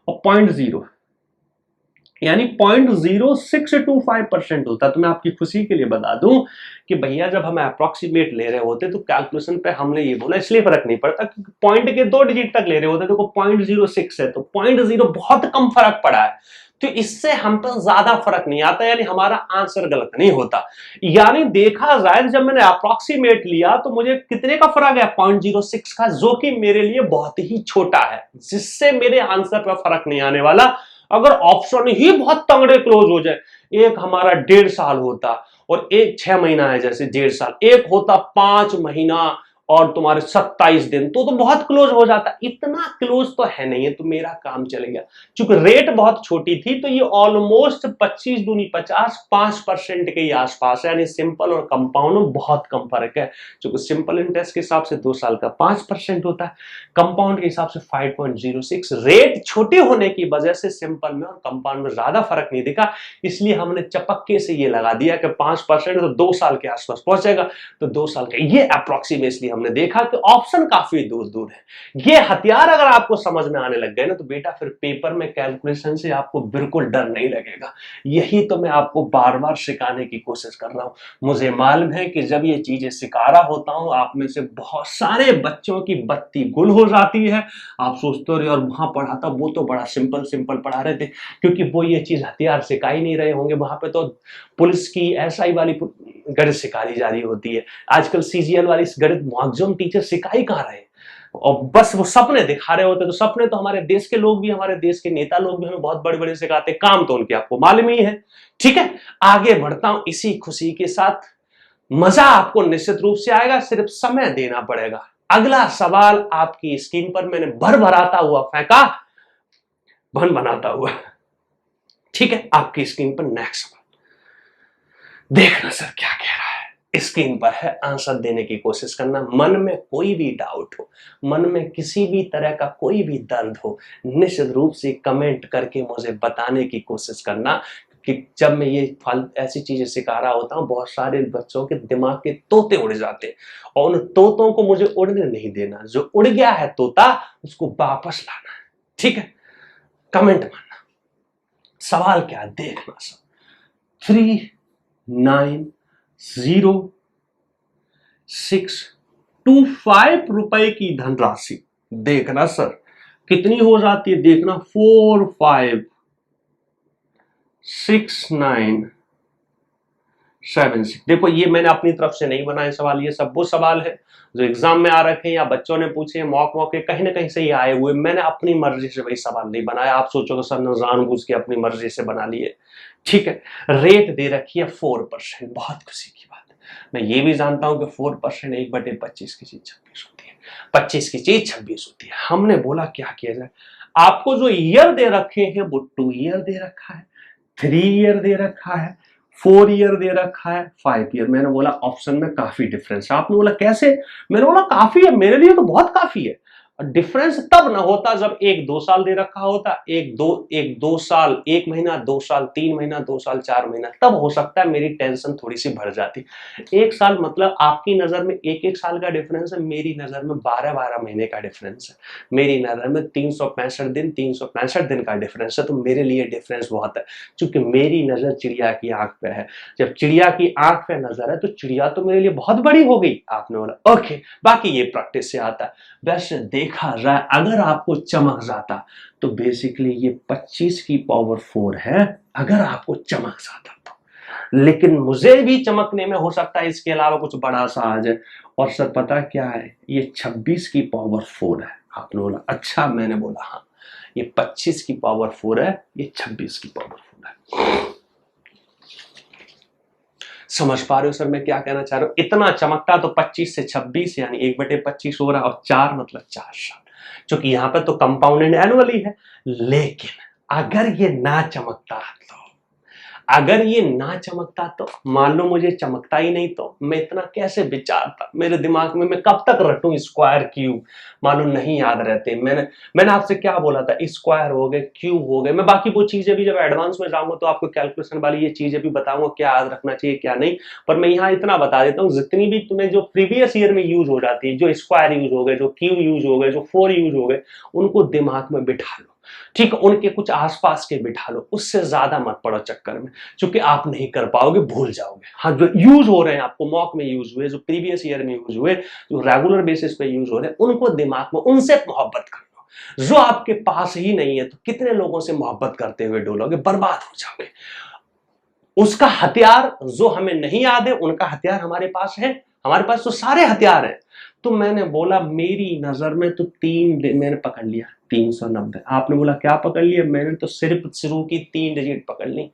और 0.0 यानी 0.0625% होता है। तो मैं आपकी खुशी के लिए बता दूं कि भैया जब हम अप्रोक्सीमेट ले रहे होते तो कैलकुलेशन पे हमने ये बोला इसलिए फर्क नहीं पड़ता क्योंकि पॉइंट के 2 डिजिट तक ले रहे होते। देखो 0.06 है तो 0.0 बहुत कम फर्क पड़ा है, तो इससे हम पर ज्यादा फर्क नहीं आता, यानी हमारा आंसर गलत नहीं होता। यानी देखा जाए जब मैंने अप्रोक्सीमेट लिया तो मुझे कितने का फर्क है? 0.06 का, जो कि मेरे लिए बहुत ही छोटा है, जिससे मेरे आंसर पर फर्क नहीं आने वाला। अगर ऑप्शन ही बहुत तगड़े क्लोज हो जाए, एक हमारा 1.5 साल होता और एक 6 महीना है, जैसे 1.5 साल, एक होता 5 महीना और तुम्हारे 27 दिन, तो बहुत क्लोज हो जाता। इतना क्लोज तो है नहीं है, तो मेरा काम चले गया। चूंकि रेट बहुत छोटी थी तो ये ऑलमोस्ट 25 दूनी 50 5% के आसपास है, यानी सिंपल और कंपाउंड में बहुत कम फर्क है। चूंकि सिंपल इंटरेस्ट के हिसाब से 2 साल का 5% होता है, कंपाउंड के हिसाब से 5.06। रेट छोटे होने की वजह से सिंपल में और कंपाउंड में ज्यादा फर्क नहीं दिखा, इसलिए हमने चपक्के से ये लगा दिया कि 5% तो 2 साल के आसपास पहुंचेगा। तो 2 साल का ये अप्रोक्सीमेटली हमने देखा कि ऑप्शन काफी दूर दूर है। ये हथियार अगर आपको समझ में आने लग गए ना तो बेटा फिर पेपर में कैलकुलेशन से आपको बिल्कुल डर नहीं लगेगा। यही तो मैं आपको बार बार सिखाने की कोशिश कर रहा हूं। मुझे मालूम है कि जब ये चीजें सिखा रहा होता हूं आप में से बहुत सारे बच्चों की बत्ती गुल हो जाती है। आप सोचते हो और वहां पढ़ा था वो तो बड़ा सिंपल सिंपल पढ़ा रहे थे, क्योंकि वो ये चीज हथियार सिखा ही नहीं रहे होंगे। वहां पे तो पुलिस की एसआई वाली गणित सिखाई जा रही होती है। आजकल सीजीएल वाली गणित मुआवजम टीचर सिखाई कहाँ रहे, और बस वो सपने दिखा रहे होते। तो सपने तो हमारे देश के लोग भी, हमारे देश के नेता लोग भी हमें बहुत बड़े बड़े सिखाते, काम तो उनके आपको मालूम ही है। ठीक है, आगे बढ़ता हूं इसी खुशी के साथ। मजा आपको निश्चित रूप से आएगा, सिर्फ समय देना पड़ेगा। अगला सवाल आपकी स्क्रीन पर मैंने भर भराता हुआ फेंका, भन बनाता हुआ। ठीक है, आपकी स्क्रीन पर नेक्स्ट सवाल देखना सर क्या कह रहा है। स्क्रीन पर है, आंसर देने की कोशिश करना। मन में कोई भी डाउट हो, मन में किसी भी तरह का कोई भी दर्द हो, निश्चित रूप से कमेंट करके मुझे बताने की कोशिश करना। कि जब मैं ये ऐसी चीजें सिखा रहा होता हूँ, बहुत सारे बच्चों के दिमाग के तोते उड़ जाते हैं, और उन तोतों को मुझे उड़ने नहीं देना। जो उड़ गया है तोता उसको वापस लाना है। ठीक है, कमेंट मारना। सवाल क्या देखना सर, 390,625 रुपए की धनराशि देखना सर कितनी हो जाती है। देखना 456976। देखो ये मैंने अपनी तरफ से नहीं बनाए सवाल, ये सब वो सवाल है जो एग्जाम में आ रखे हैं या बच्चों ने पूछे, मौके कहीं ना कहीं से ये आए हुए। मैंने अपनी मर्जी से वही सवाल नहीं बनाया। आप सोचोगे सर ने जानबूझ के अपनी मर्जी से बना लिए। ठीक है, रेट दे रखी है 4%, बहुत खुशी की बात है। मैं ये भी जानता हूं कि 4% 1/25 की चीज 26 होती है, 25 की चीज 26 होती है। हमने बोला क्या किया जाए, आपको जो ईयर दे रखे हैं वो 2 ईयर दे रखा है, 3 ईयर दे रखा है, 4 ईयर दे रखा है, 5 ईयर। मैंने बोला ऑप्शन में काफी डिफरेंस है। आपने बोला कैसे? मैंने बोला काफी है, मेरे लिए तो बहुत काफी है। डिफरेंस तब ना होता जब 1-2 साल दे रखा होता, 1-2 साल 1 महीना, 2 साल 3 महीना, 2 साल 4 महीना, तब हो सकता है मेरी टेंशन थोड़ी सी बढ़ जाती। 1 साल मतलब आपकी नजर में 1-1 साल का डिफरेंस है, मेरी नजर में 12-12 महीने का डिफरेंस है। मेरी नजर में 365 दिन का डिफरेंस है। तो मेरे लिए डिफरेंस बहुत है, क्योंकि मेरी नजर चिड़िया की आंख पे है। जब चिड़िया की आंख पे नजर है तो चिड़िया तो मेरे लिए बहुत बड़ी हो गई। आपने बोला ओके, बाकी ये प्रैक्टिस से आता है। वैसे देखा जाए अगर आपको चमक जाता तो बेसिकली ये 25 की पावर 4 है, अगर आपको चमक जाता तो। लेकिन मुझे भी चमकने में हो सकता है इसके अलावा कुछ बड़ा सा आ जाए। और सर पता क्या है, ये 26 की पावर 4 है। आपने बोला अच्छा, मैंने बोला हाँ, ये 25 की पावर 4 है, ये 26 की पावर 4 है। समझ पा रहे हो सर मैं क्या कहना चाह रहा हूं? इतना चमकता तो 25 से 26 यानी 1/25 हो रहा, और 4 मतलब 4 साल, क्योंकि यहां पर तो कंपाउंड एंड एनुअली है। लेकिन अगर ये ना चमकता तो अगर ये ना चमकता तो, मान लो मुझे चमकता ही नहीं तो मैं इतना कैसे विचारता, मेरे दिमाग में मैं कब तक रटूं स्क्वायर क्यूब, मान लो नहीं याद रहते। मैंने आपसे क्या बोला था, स्क्वायर हो गए, क्यूब हो गए। मैं बाकी वो चीजें भी जब एडवांस में जाऊंगा तो आपको कैलकुलेशन वाली ये चीजें भी बताऊंगा क्या याद रखना चाहिए क्या नहीं। पर मैं यहाँ इतना बता देता हूँ, जितनी भी तुम्हें जो प्रीवियस ईयर में यूज हो जाती है, जो स्क्वायर यूज हो गए, जो क्यूब यूज हो गए, जो 4 यूज हो गए, उनको दिमाग में बिठा लो। ठीक है, उनके कुछ आसपास के बिठा लो, उससे ज्यादा मत पड़ो चक्कर में, क्योंकि आप नहीं कर पाओगे, भूल जाओगे। हाँ, जो यूज हो रहे हैं आपको मॉक में यूज हुए, जो प्रीवियस ईयर में यूज हुए, जो रेगुलर बेसिस पे यूज हो रहे हैं, उनको दिमाग में, उनसे मोहब्बत कर लो। जो आपके पास ही नहीं है तो कितने लोगों से मोहब्बत करते हुए डोलोगे, बर्बाद हो जाओगे। उसका हथियार जो हमें नहीं याद है, उनका हथियार हमारे पास है। हमारे पास तो सारे हथियार हैं। तो मैंने बोला मेरी नजर में तो मैंने पकड़ लिया 390। आपने बोला क्या पकड़ लिया, मैंने तो सिर्फ शुरू की 3 डिजिट पकड़ ली,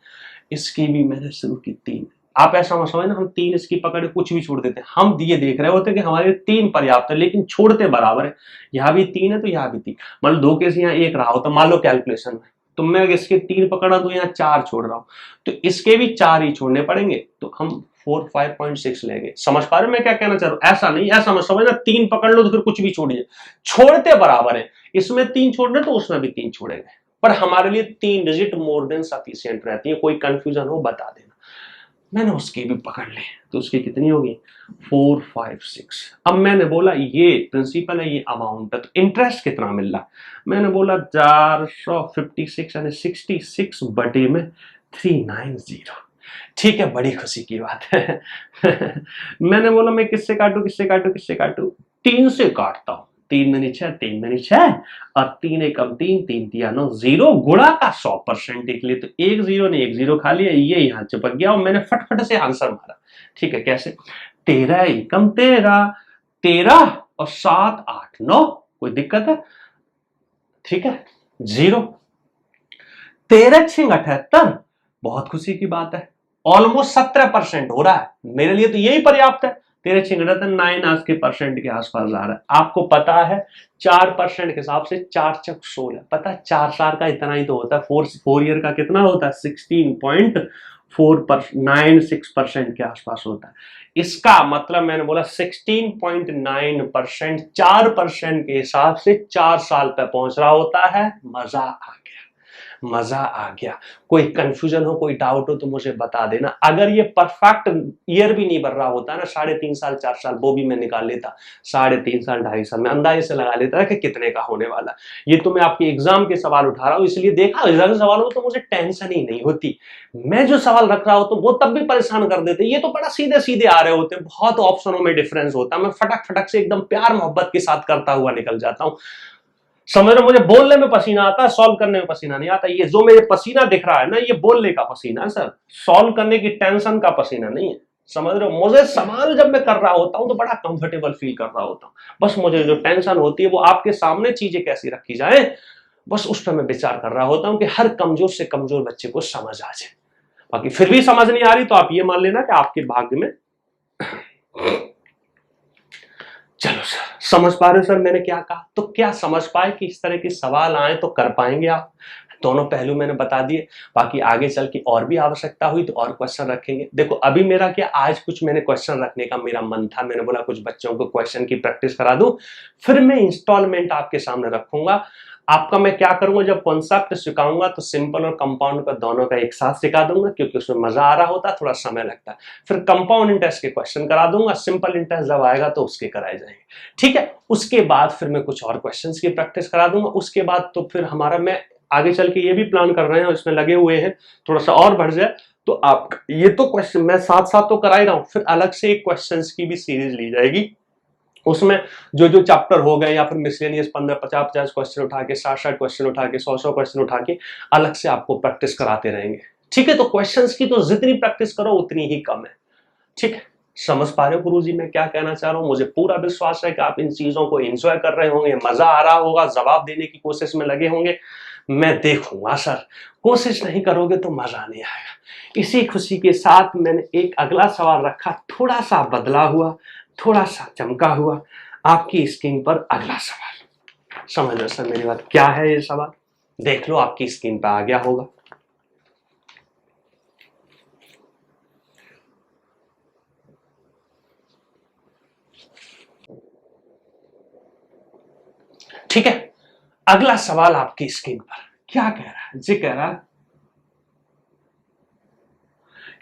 इसकी भी मैंने शुरू की 3। आप ऐसा मत समझना हम 3 इसकी पकड़े कुछ भी छोड़ देते, हम ये देख रहे होते कि हमारे 3 पर्याप्त है, लेकिन छोड़ते बराबर है। यहाँ भी 3 है तो यहाँ भी 3, मान लो 2 केस यहाँ 1 रहा होता, मान लो कैलकुलेशन में, तो मैं इसके 3 पकड़ा तो यहाँ 4 छोड़ रहा हूं, तो इसके भी 4 ही छोड़ने पड़ेंगे, तो हम 5.6 लेंगे। समझ पा रहे हो मैं क्या कहना चाह रहा हूं? ऐसा नहीं, ऐसा मत समझना 3 पकड़ लो तो फिर कुछ भी छोड़िए, छोड़ते बराबर है। इसमें 3 छोड़ रहे तो उसमें भी 3 छोड़ेंगे, पर हमारे लिए 3 डिजिट मोर देन सफिशिएंट रहती है। कोई कंफ्यूजन हो बता देना। मैंने उसकी भी पकड़ ली, तो उसकी कितनी होगी 456। अब मैंने बोला ये प्रिंसिपल है, ये अमाउंट है, तो इंटरेस्ट कितना मिल रहा, मैंने बोला 456 यानी 66 बटे में 390। ठीक है, बड़ी खुशी की बात है। मैंने बोला मैं किससे काटू किससे काटू किससे काटू, 3 से काटता हूं। 3 में 6, 3 में 6 और 3 एकम 3, 3 तिया 9, 0 गुणा का 100% के लिए, तो 1 0 ने 1 0 खा लिया, ये यहां चिपक गया और मैंने फटफट से आंसर मारा। ठीक है, कैसे, 13 एकम 13, 13 और 7 8 9, कोई दिक्कत है? ठीक है, 0। 13 6 78, बहुत खुशी की बात है, ऑलमोस्ट 17% हो रहा है, मेरे लिए तो यही पर्याप्त है। 13 6 9 आज के परसेंट के आसपास जा रहा है। आपको पता है 4% के हिसाब से 4 चक 16, पता है 4 साल का इतना ही तो होता है, 4 ईयर का कितना होता है 16.96% के आसपास होता है। इसका मतलब मैंने बोला 16.9%, 4% के हिसाब से 4 साल पे पहुंच रहा होता है। मजा आ गया, मजा आ गया। कोई कंफ्यूजन हो, कोई डाउट हो तो मुझे बता देना। अगर ये परफेक्ट ईयर भी नहीं बन रहा होता ना, 3.5 साल 4 साल, वो भी मैं निकाल लेता, 3.5 साल 2.5 साल में अंदाजे से लगा लेता कि कितने का होने वाला। ये तो मैं आपके एग्जाम के सवाल उठा रहा हूं, इसलिए देखा एग्जाम के सवालों में तो मुझे टेंशन ही नहीं होती। मैं जो सवाल रख रहा हूं तो वो तब भी परेशान कर देते, ये तो बड़ा सीधे सीधे आ रहे होते, बहुत ऑप्शनों में डिफरेंस होता, मैं फटक फटक से एकदम प्यार मोहब्बत के साथ करता हुआ निकल जाता हूं। समझ रहे, मुझे बोलने में पसीना आता है, सॉल्व करने में पसीना नहीं आता। ये जो मेरे पसीना दिख रहा है ना, ये बोलने का पसीना है सर, सॉल्व करने की टेंशन का पसीना नहीं है। समझ रहे हो, मुझे सवाल जब मैं कर रहा होता हूं तो बड़ा कंफर्टेबल फील कर रहा होता हूं, बस मुझे जो टेंशन होती है वो आपके सामने चीजें कैसी रखी जाए, बस उस पर मैं विचार कर रहा होता हूं कि हर कमजोर से कमजोर बच्चे को समझ आ जाए। बाकी फिर भी समझ नहीं आ रही तो आप ये मान लेना कि आपके भाग्य में। चलो सर, समझ पा रहे हो सर मैंने क्या कहा? तो क्या समझ पाए कि इस तरह के सवाल आए तो कर पाएंगे आप? दोनों पहलू मैंने बता दिए, बाकी आगे चल के और भी आवश्यकता हुई तो और क्वेश्चन रखेंगे। देखो अभी मेरा क्या, आज कुछ मैंने क्वेश्चन रखने का मेरा मन था, मैंने बोला कुछ बच्चों को क्वेश्चन की प्रैक्टिस करा दूं, फिर मैं इंस्टॉलमेंट आपके सामने रखूंगा। आपका मैं क्या करूंगा, जब कॉन्सेप्ट सिखाऊंगा तो सिंपल और कंपाउंड का दोनों का एक साथ सिखा दूंगा, क्योंकि उसमें मजा आ रहा होता है, थोड़ा समय लगता है। फिर कंपाउंड इंटरेस्ट के क्वेश्चन करा दूंगा, सिंपल इंटरेस्ट जब आएगा तो उसके कराए जाएंगे। ठीक है, उसके बाद फिर मैं कुछ और क्वेश्चंस की प्रैक्टिस करा दूंगा। उसके बाद तो फिर हमारा, मैं आगे चल के ये भी प्लान कर रहे हैं, इसमें लगे हुए हैं, थोड़ा सा और बढ़ जाए तो आप ये तो क्वेश्चन मैं साथ साथ तो करा ही रहा हूं, फिर अलग से एक क्वेश्चंस की भी सीरीज ली जाएगी। उसमें जो जो चैप्टर हो गए या फिर मिसलेनियस 15-50 क्वेश्चन उठा के, 60 क्वेश्चन उठा के, 100 क्वेश्चन उठा के अलग से आपको प्रैक्टिस कराते रहेंगे। ठीक है, तो क्वेश्चंस की तो जितनी प्रैक्टिस करो उतनी ही कम है। ठीक है, समझ पा रहे हो गुरुजी मैं क्या कहना चाह रहा हूं? मुझे पूरा विश्वास है कि आप इन चीजों को एंजॉय कर रहे होंगे, मजा आ रहा होगा, जवाब देने की कोशिश में लगे होंगे। मैं देखूंगा सर, कोशिश नहीं करोगे तो मजा नहीं आएगा। इसी खुशी के साथ मैंने एक अगला सवाल रखा, थोड़ा सा बदला हुआ, थोड़ा सा चमका हुआ, आपकी स्क्रीन पर अगला सवाल। समझ लो सर मेरी बात, क्या है ये सवाल, देख लो आपकी स्क्रीन पर आ गया होगा। ठीक है, अगला सवाल आपकी स्क्रीन पर क्या कह रहा है? जी कह रहा है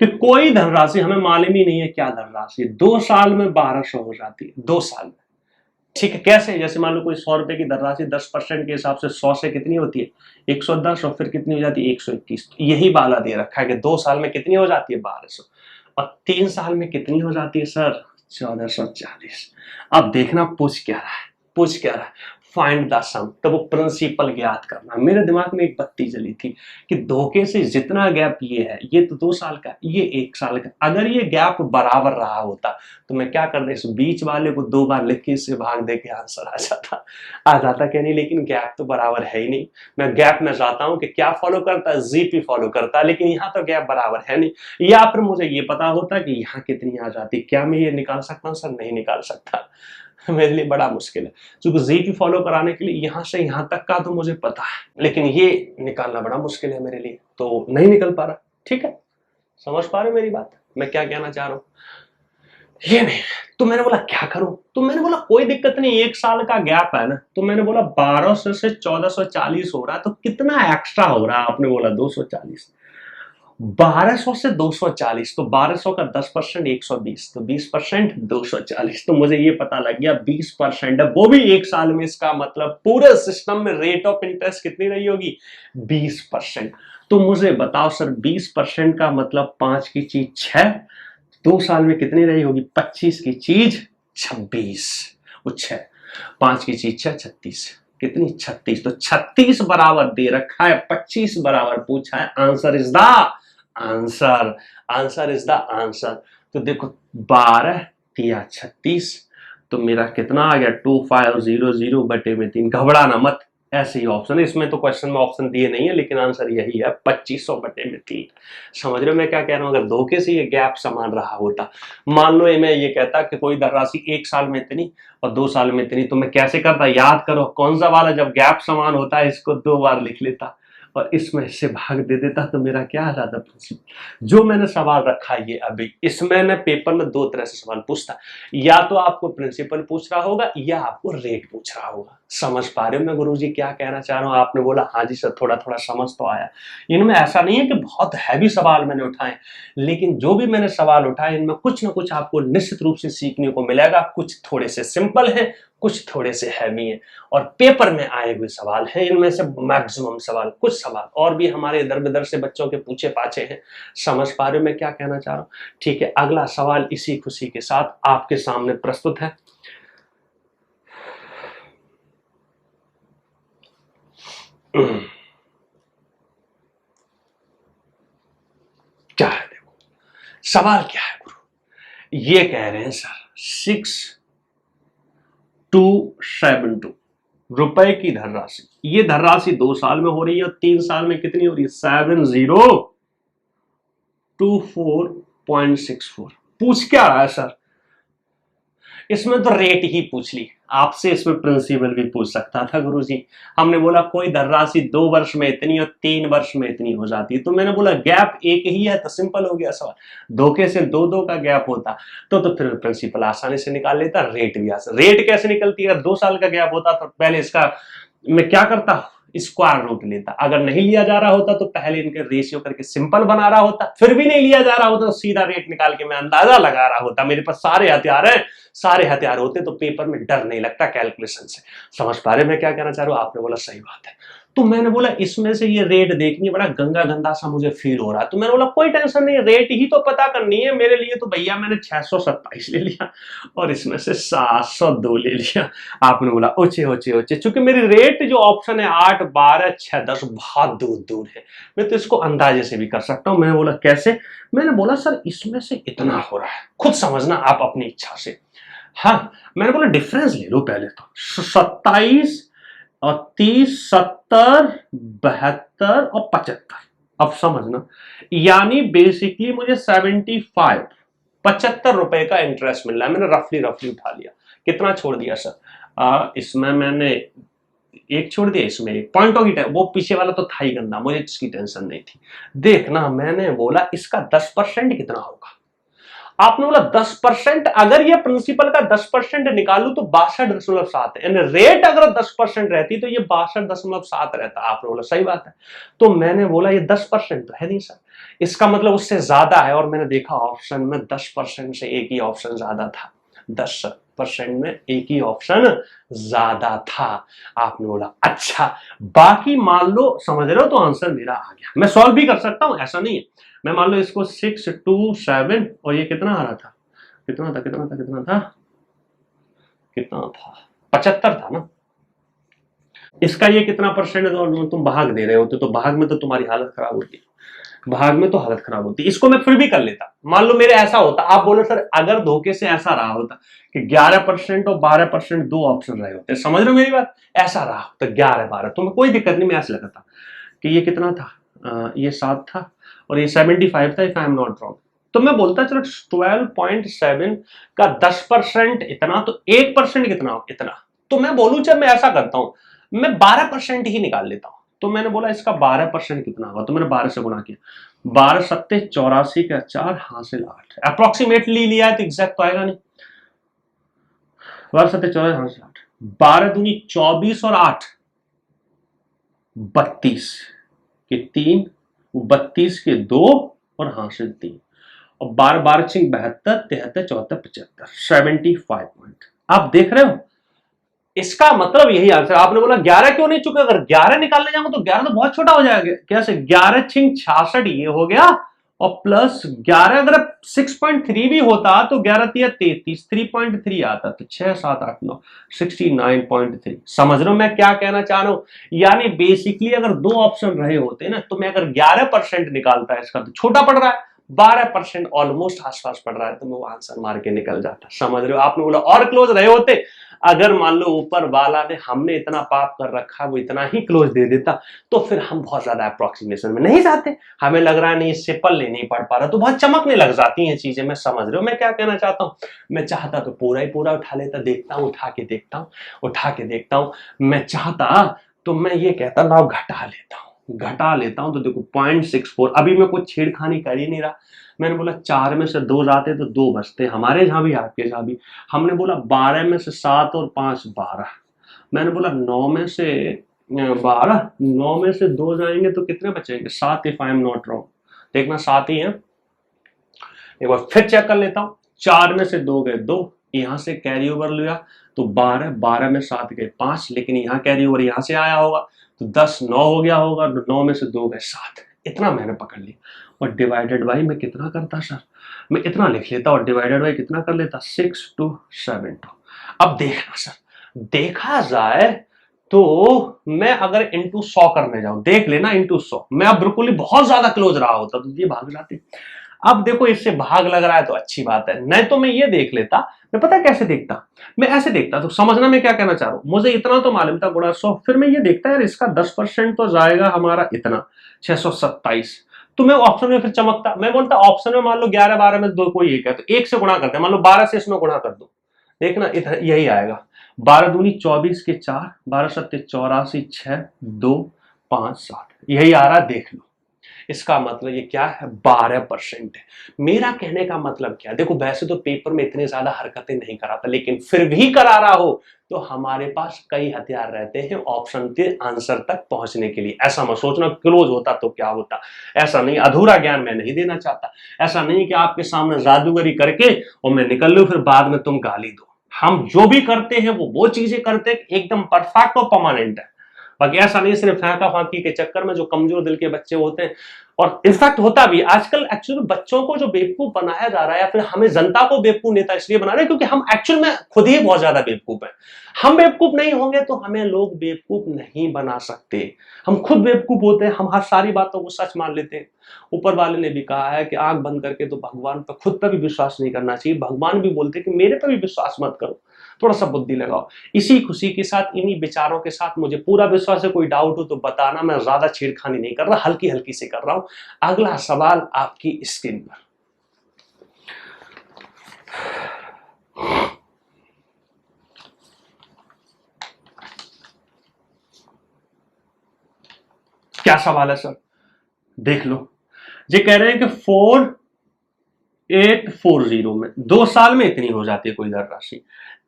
कि कोई धनराशि, हमें मालूम ही नहीं है क्या धनराशि, 2 साल में 1200 हो जाती है, 2 साल में। ठीक है, कैसे? जैसे मान लो कोई 100 रुपए की धनराशि 10% के हिसाब से 100 से कितनी होती है? 110, और फिर कितनी हो जाती है? 121। यही वाला दे रखा है कि 2 साल में कितनी हो जाती है? 1200। और 3 साल में कितनी हो जाती है सर? 1440। अब देखना पूछ क्या रहा है, पूछ क्या रहा है? फाइंड द सम। तो वो प्रिंसिपल ज्ञात करना। मेरे दिमाग में एक बत्ती जली थी कि धोखे से जितना गैप ये है, ये तो 2 साल का, ये 1 साल का, अगर ये गैप बराबर रहा होता तो मैं क्या करता, इस बीच वाले को 2 बार लिख के इससे भाग दे के आंसर आ जाता क्या नहीं, लेकिन गैप तो बराबर है ही नहीं। मैं गैप में चाहता हूं कि क्या फॉलो करता है? जीपी फॉलो करता है, लेकिन यहाँ तो गैप बराबर है नहीं। या फिर मुझे ये पता होता कि यहाँ कितनी आ जाती, क्या मैं ये निकाल सकता हूँ सर? नहीं निकाल सकता। मेरे लिए बड़ा मुश्किल है, क्योंकि जीपी फॉलो कराने के लिए यहां से यहां तक का तो मुझे पता है, लेकिन ये निकालना बड़ा मुश्किल है मेरे लिए, तो नहीं निकल पा रहा। ठीक है, समझ पा रहे हो मेरी बात, मैं क्या कहना चाह रहा हूं? ये नहीं। तो मैंने बोला क्या करूं? तो मैंने बोला कोई दिक्कत नहीं, 1 साल का गैप है ना, तो मैंने बोला 1200 से 1440 हो रहा है, तो कितना एक्स्ट्रा हो रहा है? आपने बोला 240। 1200 से 240, तो 1200 का 10% 120, तो 20% 240। तो मुझे ये पता लग गया 20% है, वो भी 1 साल में। इसका मतलब पूरे सिस्टम में रेट ऑफ इंटरेस्ट कितनी रही होगी? 20%। तो मुझे बताओ सर, 20% का मतलब 5 की चीज 6, 2 साल में कितनी रही होगी? 25 की चीज 26, वो 6, 5 की चीज 6, 36, कितनी? 36। तो 36 बराबर दे रखा है, 25 बराबर पूछा है। Answer is the answer, answer is the answer. तो देखो 12 या 36, तो मेरा कितना आ गया? 2500 बटे में 3। घबराना मत, ऐसे ही ऑप्शन है इसमें, तो क्वेश्चन में ऑप्शन दिए नहीं है, लेकिन आंसर यही है, 2500 बटे में 3। समझ रहे हो मैं क्या कह रहा हूं? अगर धोखे से ये गैप समान रहा होता, मान लो मैं ये कहता कि कोई धनराशि 1 साल में इतनी और 2 साल में इतनी, तो मैं कैसे करता? याद करो कौन सा वाला, जब गैप समान होता है इसको 2 बार लिख लेता और इसमें इससे भाग दे देता, तो मेरा क्या आ जाता? जो मैंने सवाल रखा है ये अभी, इसमें ना पेपर में 2 तरह से सवाल पूछता, या तो आपको प्रिंसिपल पूछ रहा होगा या आपको रेट पूछ रहा होगा। समझ पा रहे हो मैं गुरुजी क्या कहना चाह रहा हूँ? आपने बोला हाँ जी सर, थोड़ा थोड़ा समझ तो आया। इनमें ऐसा नहीं है कि बहुत हैवी सवाल मैंने उठाए, लेकिन जो भी मैंने सवाल उठाए इनमें कुछ ना कुछ आपको निश्चित रूप से सीखने को मिलेगा। कुछ थोड़े से सिंपल हैं, कुछ थोड़े से हैवी हैं, और पेपर में आए हुए सवाल हैं इनमें से मैक्सिमम सवाल। कुछ सवाल और भी हमारे इधर उधर से बच्चों के पूछे पाछे हैं। समझ पा रहे हो मैं क्या कहना चाह रहा हूँ? ठीक है, अगला सवाल इसी खुशी के साथ आपके सामने प्रस्तुत है। क्या है? देखो सवाल क्या है गुरु, ये कह रहे हैं सर 6272 रुपए की धनराशि, ये धनराशि 2 साल में हो रही है और 3 साल में कितनी हो रही है? 7024.64। पूछ क्या रहा है सर? इसमें तो रेट ही पूछ ली आपसे, इसमें प्रिंसिपल भी पूछ सकता था गुरुजी। हमने बोला कोई धनराशि 2 वर्ष में इतनी और 3 वर्ष में इतनी हो जाती है, तो मैंने बोला गैप एक ही है, तो सिंपल हो गया सवाल। धोखे से 2 का गैप होता तो फिर प्रिंसिपल आसानी से निकाल लेता, रेट भी आसान। रेट कैसे निकलती है? 2 साल का गैप होता तो पहले इसका मैं क्या करता, स्क्वायर रूट लेता। अगर नहीं लिया जा रहा होता तो पहले इनके रेशियो करके सिंपल बना रहा होता, फिर भी नहीं लिया जा रहा होता तो सीधा रेट निकाल के मैं अंदाजा लगा रहा होता। मेरे पास सारे हथियार हैं, सारे हथियार होते तो पेपर में डर नहीं लगता कैलकुलेशन से। समझ पा रहे मैं क्या कहना चाह रहा हूं? आपने बोला सही बात है। तो मैंने बोला इसमें से ये रेट देखनी, बड़ा गंगा गंदा सा मुझे फील हो रहा है। तो मैंने बोला कोई टेंशन नहीं, रेट ही तो पता करनी है मेरे लिए। तो भैया मैंने 627 ले लिया और इसमें से 702 ले लिया। आपने बोला ओचे ओचे ओचे, चूंकि मेरी रेट जो ऑप्शन है 8 12 6 10 बहुत दूर दूर है, मैं तो इसको अंदाजे से भी कर सकता हूं। मैंने बोला कैसे? मैंने बोला सर इसमें से इतना हो रहा है, खुद समझना आप अपनी इच्छा से। हाँ, मैंने बोला डिफरेंस ले लो पहले तो, 27 और 30 70 72 और 75। अब समझना, यानी बेसिकली मुझे 75 रुपए का इंटरेस्ट मिल रहा है। मैंने रफली उठा लिया। कितना छोड़ दिया सर? इसमें मैंने एक छोड़ दिया, इसमें एक। पॉइंटों की वो पीछे वाला तो था ही गंदा, मुझे इसकी टेंशन नहीं थी। देखना, मैंने बोला इसका 10% कितना होगा। आपने बोला 10%, अगर ये प्रिंसिपल का 10% निकालू तो 62.7 है, यानी रेट अगर 10% रहती तो ये 62.7 रहता। आपने बोला सही बात है। तो मैंने बोला ये 10% तो है नहीं सर, इसका मतलब उससे ज्यादा है, और मैंने देखा ऑप्शन में 10% से एक ही ऑप्शन ज्यादा था, 10% में एक ही ऑप्शन ज्यादा था। आपने बोला अच्छा, बाकी मान लो समझ रहे हो तो आंसर मेरा आ गया, मैं सॉल्व भी कर सकता हूं, ऐसा नहीं है। मैं मान लो इसको 6 2 7, और ये कितना आ रहा था, कितना था कितना था कितना था कितना था 75 था ना। इसका ये कितना परसेंट है, तो तुम भाग दे रहे होते तो भाग में तो तुम्हारी हालत खराब होती, भाग में तो हालत खराब होती। इसको मैं फिर भी कर लेता, मान लो मेरे ऐसा होता, आप बोलो सर अगर धोखे से ऐसा रहा होता कि 11% और 12% दो ऑप्शन रहे होते, समझ रहे हो मेरी बात, ऐसा रहा होता 11-12, तो मैं कोई दिक्कत नहीं, मैं ऐसा लगाता कि ये कितना था, ये 7 था और ये 75 था, if I am not wrong. तो मैं बोलता चलो 12.7 का 10% इतना, तो 1% कितना हो, इतना। तो मैं बोलूं जब मैं ऐसा करता हूं, मैं 12% ही निकाल लेता हूं। तो मैंने बोला इसका 12% कितना होगा, तो मैंने 12 से गुणा किया, 12 सत्ते 84 का 4 हासिल 8, अप्रोक्सीमेटली लिया है तो एग्जैक्ट तो आएगा नहीं, 12 सत्ते 84 हासिल 8, 12 दूनी 24 और 8 32 के 3, 32 के 2 और हासिल 3, और 12 12 6 72, 73 74 75, 75 पॉइंट। आप देख रहे हो, इसका मतलब यही आंसर। आपने बोला 11 क्यों नहीं चुके, अगर 11 निकालने जाऊंगा तो 11 तो बहुत छोटा हो जाएगा, कैसे 11 6 66 ये हो गया, और प्लस 11 अगर 6.3 भी होता तो 11 3 33, 3.3 आता तो 6 7 8 9 69.3। समझ रहे हो मैं क्या कहना चाह रहा हूं, यानी बेसिकली अगर दो ऑप्शन रहे होते ना, तो मैं अगर 11% निकालता है, इसका तो छोटा पड़ रहा है, 12% ऑलमोस्ट आसपास पड़ रहा है, तो मैं वो आंसर मार के निकल जाता। समझ रहे हो, आपने बोला और क्लोज रहे होते, अगर मान लो ऊपर वाला ने हमने इतना पाप कर रखा वो इतना ही क्लोज दे देता, तो फिर हम बहुत ज्यादा अप्रोक्सीमेशन में नहीं जाते, हमें लग रहा है नहीं इससे पल्ले नहीं पड़ पा रहा, तो बहुत चमकने लग जाती हैं चीजें। मैं समझ रहे हो मैं क्या कहना चाहता हूं, मैं चाहता तो पूरा ही पूरा उठा लेता, देखता हूं उठा के देखता हूं, उठा के देखता हूं, मैं चाहता तो मैं ये कहता ना घटा लेता हूं, घटा लेता हूं, तो देखो 0.64, अभी मैं कुछ छेड़खानी कर ही नहीं रहा। मैंने बोला 4 में से 2 जाते तो 2 बचते, हमारे जहां भी आपके जहां भी। हमने बोला 12 में से 7 और 5 12, मैंने बोला 9 में से 12, 9 में से 2 जाएंगे तो कितने बचेंगे, 7, if I am not wrong, देखना 7 ही है। एक बार फिर चेक कर लेता हूं, 4 में से 2 गए 2, यहां से कैरी ओवर लिया तो 12, 12 में 7 गए 5, लेकिन यहां कैरी ओवर यहां से आया होगा तो 10 9 हो गया होगा, 9 में से 2 गए 7, इतना मैंने पकड़ लिया। और डिवाइडेड बाई मैं कितना करता सर, मैं इतना लिख लेता और डिवाइडेड बाई कितना कर लेता, 6 2 7 2। अब देखना सर, देखा जाए तो मैं अगर इंटू 100 करने जाऊं, देख लेना इंटू 100, मैं अब बिल्कुल ही बहुत ज्यादा क्लोज रहा होता तो ये भाग जाते। अब देखो इससे भाग लग रहा है तो अच्छी बात है, नहीं तो मैं ये देख लेता, मैं पता कैसे देखता, मैं ऐसे देखता, तो समझना मैं क्या कहना चाह रहा हूं, मुझे इतना तो मालूम था गुणा 100, फिर मैं ये देखता यार इसका 10% तो जाएगा हमारा इतना 627, तो मैं ऑप्शन में फिर चमकता, मैं बोलता ऑप्शन में मान लो 11 12 में दो कोई एक है, तो एक से गुणा करते हैं, मान लो 12 से इसमें गुणा कर दो, देखना यही आएगा, 12 दूनी 24 के 4, 12 सत्ते 84, 6 2 5 7, यही आ रहा, देख लो। इसका मतलब ये क्या है, 12% है। मेरा कहने का मतलब क्या, देखो वैसे तो पेपर में इतने ज्यादा हरकतें नहीं कराता, लेकिन फिर भी करा रहा हो तो हमारे पास कई हथियार रहते हैं ऑप्शन के आंसर तक पहुंचने के लिए। ऐसा मत सोचना क्लोज होता तो क्या होता, ऐसा नहीं, अधूरा ज्ञान मैं नहीं देना चाहता। ऐसा नहीं कि आपके सामने जादूगरी करके और मैं निकल लूं फिर बाद में तुम गाली दो। हम जो भी करते हैं वो चीजें करते हैं एकदम परफेक्ट और परमानेंट है। बाकी ऐसा नहीं सिर्फ फेंका फांकी के चक्कर में जो कमजोर दिल के बच्चे होते हैं, और इनफैक्ट होता भी आजकल एक्चुअली बच्चों को जो बेवकूफ बनाया जा रहा है, या फिर हमें जनता को बेवकूफ नेता इसलिए बना रहे हैं क्योंकि हम एक्चुअल में खुद ही बहुत ज्यादा बेवकूफ हैं। हम बेवकूफ नहीं होंगे तो हमें लोग बेवकूफ नहीं बना सकते। हम खुद बेवकूफ होते हैं, हम हर सारी बातों को सच मान लेते हैं। ऊपर वाले ने भी कहा है कि आंख बंद करके तो भगवान पर खुद पर भी विश्वास नहीं करना चाहिए, भगवान भी बोलते कि मेरे पर भी विश्वास मत करो, थोड़ा सा बुद्धि लगाओ। इसी खुशी के साथ, इन्हीं विचारों के साथ, मुझे पूरा विश्वास है कोई डाउट हो तो बताना, मैं ज्यादा छेड़खानी नहीं कर रहा, हल्की हल्की से कर रहा हूं। अगला सवाल आपकी स्क्रीन पर, क्या सवाल है सर, देख लो। ये कह रहे हैं कि 4 840 में 2 साल में इतनी हो जाती है कोई धनराशि,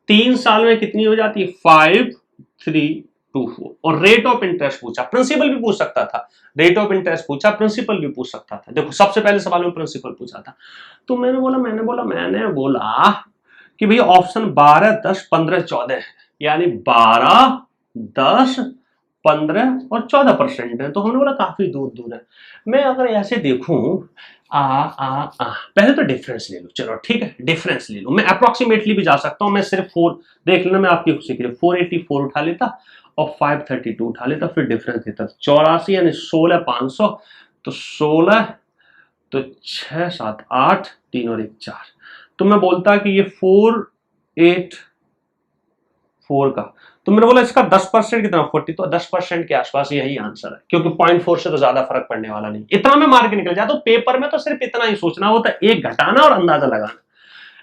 3 साल में कितनी हो जाती है 5324। और रेट ऑफ इंटरेस्ट पूछा, प्रिंसिपल भी पूछ सकता था, रेट ऑफ इंटरेस्ट पूछा, प्रिंसिपल भी पूछ सकता था। देखो सबसे पहले सवाल में प्रिंसिपल पूछा था, तो मैंने बोला कि भाई ऑप्शन 12, 10, 15, 14 है, यानी 12, 10, 15 और 14% है। तो हमने बोला काफी दूर दूर है। मैं अगर ऐसे देखूं पहले तो डिफरेंस ले लो, चलो ठीक है डिफरेंस ले लो, मैं अप्रोक्सीमेटली भी जा सकता हूं, मैं सिर्फ 4 देख लेना, मैं आपकी खुशी के लिए 484 उठा लेता और 532 उठा लेता, फिर डिफरेंस देता 84 यानी 16,500, तो 16 तो 6, 7, 8, 3 और 1 4, तो मैं बोलता कि ये 484 का, तो मैंने बोला इसका 10% कितना 40, तो 10% के आसपास यही आंसर है, क्योंकि 0.4 से तो ज्यादा फर्क पड़ने वाला नहीं, इतना में मार के निकल जाता। तो पेपर में तो सिर्फ इतना ही सोचना होता, एक घटाना और अंदाजा लगाना।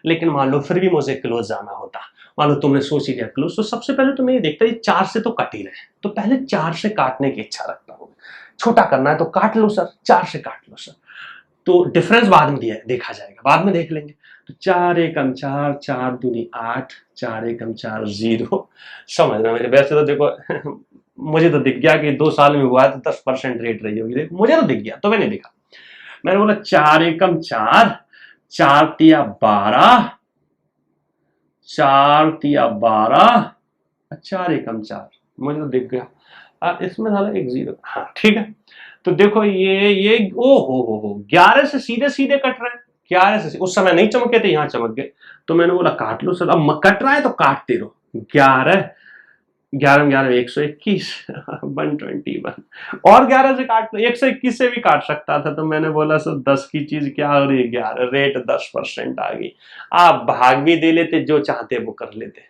लेकिन मान लो फिर भी मुझे क्लोज जाना होता, मान लो तुमने सोच ही लिया क्लोज, तो सबसे पहले तो मैं ये देखता 4 से तो कट ही रहे, तो पहले 4 से काटने की इच्छा रखता हूं। छोटा करना है तो काट लो सर, 4 से काट लो सर, तो डिफरेंस बाद में दिया देखा जाएगा, बाद में देख लेंगे। तो 4 एकम 4, 4 दूनी 8, 4 एकम 4 0, समझना मेरे। वैसे तो देखो मुझे तो दिख गया कि 2 साल में हुआ है तो 10% रेट रही होगी, देखो मुझे तो दिख गया, तो मैंने देखा, मैंने बोला 4 एकम 4, 4 तिया 12, 4 तिया 12, 4 एकम 4, मुझे तो दिख गया। इसमें साला एक 0, हाँ ठीक है। तो देखो ये ओ हो 11 से सीधे सीधे कट रहे हैं, 11 से, उस समय नहीं चमके थे, यहाँ चमक गए। तो मैंने बोला काट लो सर, अब कट रहा है तो काटते रहो। 11, 11 11 121, 121 और 11 से काट लो, 121 से भी काट सकता था। तो मैंने बोला सर 10 की चीज क्या हो रही है, 11 रेट 10% आ गई। आप भाग भी दे लेते, जो चाहते वो कर लेते,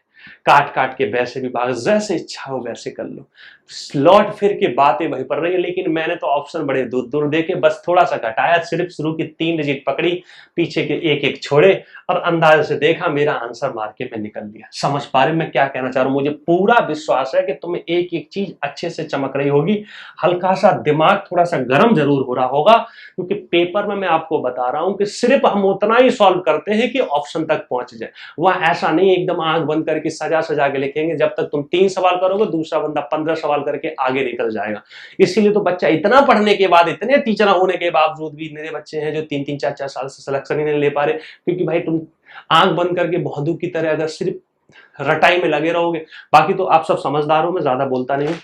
काट काट के वैसे भी भाग, जैसे इच्छा हो वैसे कर लो। स्लॉट फिर के बातें वहीं पर रही है, लेकिन मैंने तो ऑप्शन बड़े दूर दूर देखे, बस थोड़ा सा घटाया, सिर्फ शुरू की 3 डिजिट पकड़ी, पीछे के एक एक छोड़े और अंदाजे से देखा, मेरा आंसर मार के मैं निकल लिया। समझ पा रहे मैं क्या कहना चाह रहा हूं? मुझे पूरा विश्वास है कि तुम्हें एक एक चीज अच्छे से चमक रही होगी, हल्का सा दिमाग थोड़ा सा गर्म जरूर हो रहा होगा, क्योंकि पेपर में मैं आपको बता रहा हूं कि सिर्फ हम उतना ही सॉल्व करते हैं कि ऑप्शन तक पहुंच जाए। वह ऐसा नहीं एकदम आंख बंद करके सजा सजा के लिखेंगे, जब तक तुम 3 सवाल करोगे दूसरा बंदा 15 सवाल करके आगे निकल जाएगा। इसीलिए तो बच्चा इतना पढ़ने के बाद, इतने टीचर होने के बावजूद भी मेरे बच्चे हैं जो 3-3, 4-4 साल से सिलेक्शन ही नहीं ले पा रहे, क्योंकि भाई तुम आंख बंद करके बहादुर की तरह अगर सिर्फ रटाई में लगे रहोगे। बाकी तो आप सब समझदार हो, मैं ज्यादा बोलता नहीं हूं,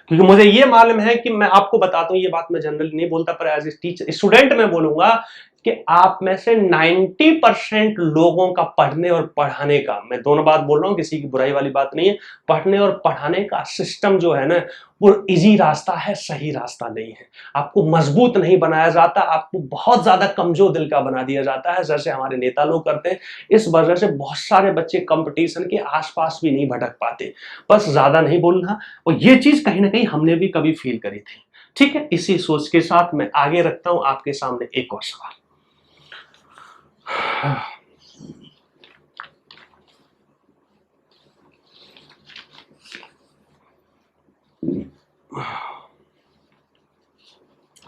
क्योंकि मुझे ये मालूम है कि मैं आपको बताता हूं, ये बात मैं जनरली नहीं बोलता, पर एज ए टीचर स्टूडेंट मैं बोलूंगा कि आप में से 90% लोगों का पढ़ने और पढ़ाने का, मैं दोनों बात बोल रहा हूं, किसी की बुराई वाली बात नहीं है, पढ़ने और पढ़ाने का सिस्टम जो है ना, वो इजी रास्ता है, सही रास्ता नहीं है। आपको मजबूत नहीं बनाया जाता, आपको बहुत ज्यादा कमजोर दिल का बना दिया जाता है, जैसे हमारे नेता लोग करते हैं। इस वजह से बहुत सारे बच्चे कंपटीशन के आसपास भी नहीं भटक पाते। बस ज्यादा नहीं बोलना, और ये चीज कहीं ना कहीं हमने भी कभी फील करी थी। ठीक है, इसी सोच के साथ मैं आगे रखता हूं आपके सामने एक और सवाल।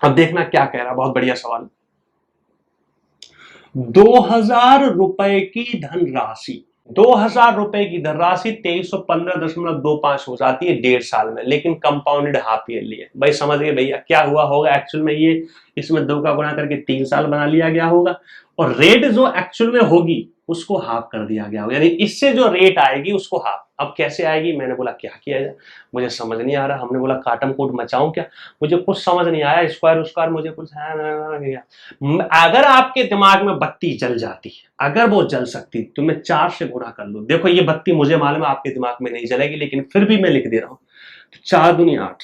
अब देखना क्या कह रहा, बहुत बढ़िया सवाल। 2000 रुपए की धनराशि, 2000 रुपए की धनराशि 2315.25 हो जाती है 1.5 साल में, लेकिन कंपाउंडेड हाफ ईयरली है। भाई समझ गए भैया क्या हुआ होगा एक्चुअल में, ये इसमें 2 का गुणा करके 3 साल बना लिया गया होगा, और रेट जो एक्चुअल में होगी उसको हाफ कर दिया गया होगा, यानी इससे जो रेट आएगी उसको हाफ। अब कैसे आएगी, मैंने बोला क्या किया जाए, मुझे समझ नहीं आ रहा। हमने बोला काटम कोट मचाऊं क्या, मुझे कुछ समझ नहीं आया, स्क्वायर स्क्वायर मुझे कुछ है। अगर आपके दिमाग में बत्ती जल जाती है, अगर वो जल सकती तो मैं 4 से गुणा कर लूं। देखो ये बत्ती मुझे मालूम है आपके दिमाग में नहीं जलेगी, लेकिन फिर भी मैं लिख दे रहा हूं। तो 4 दूनी 8,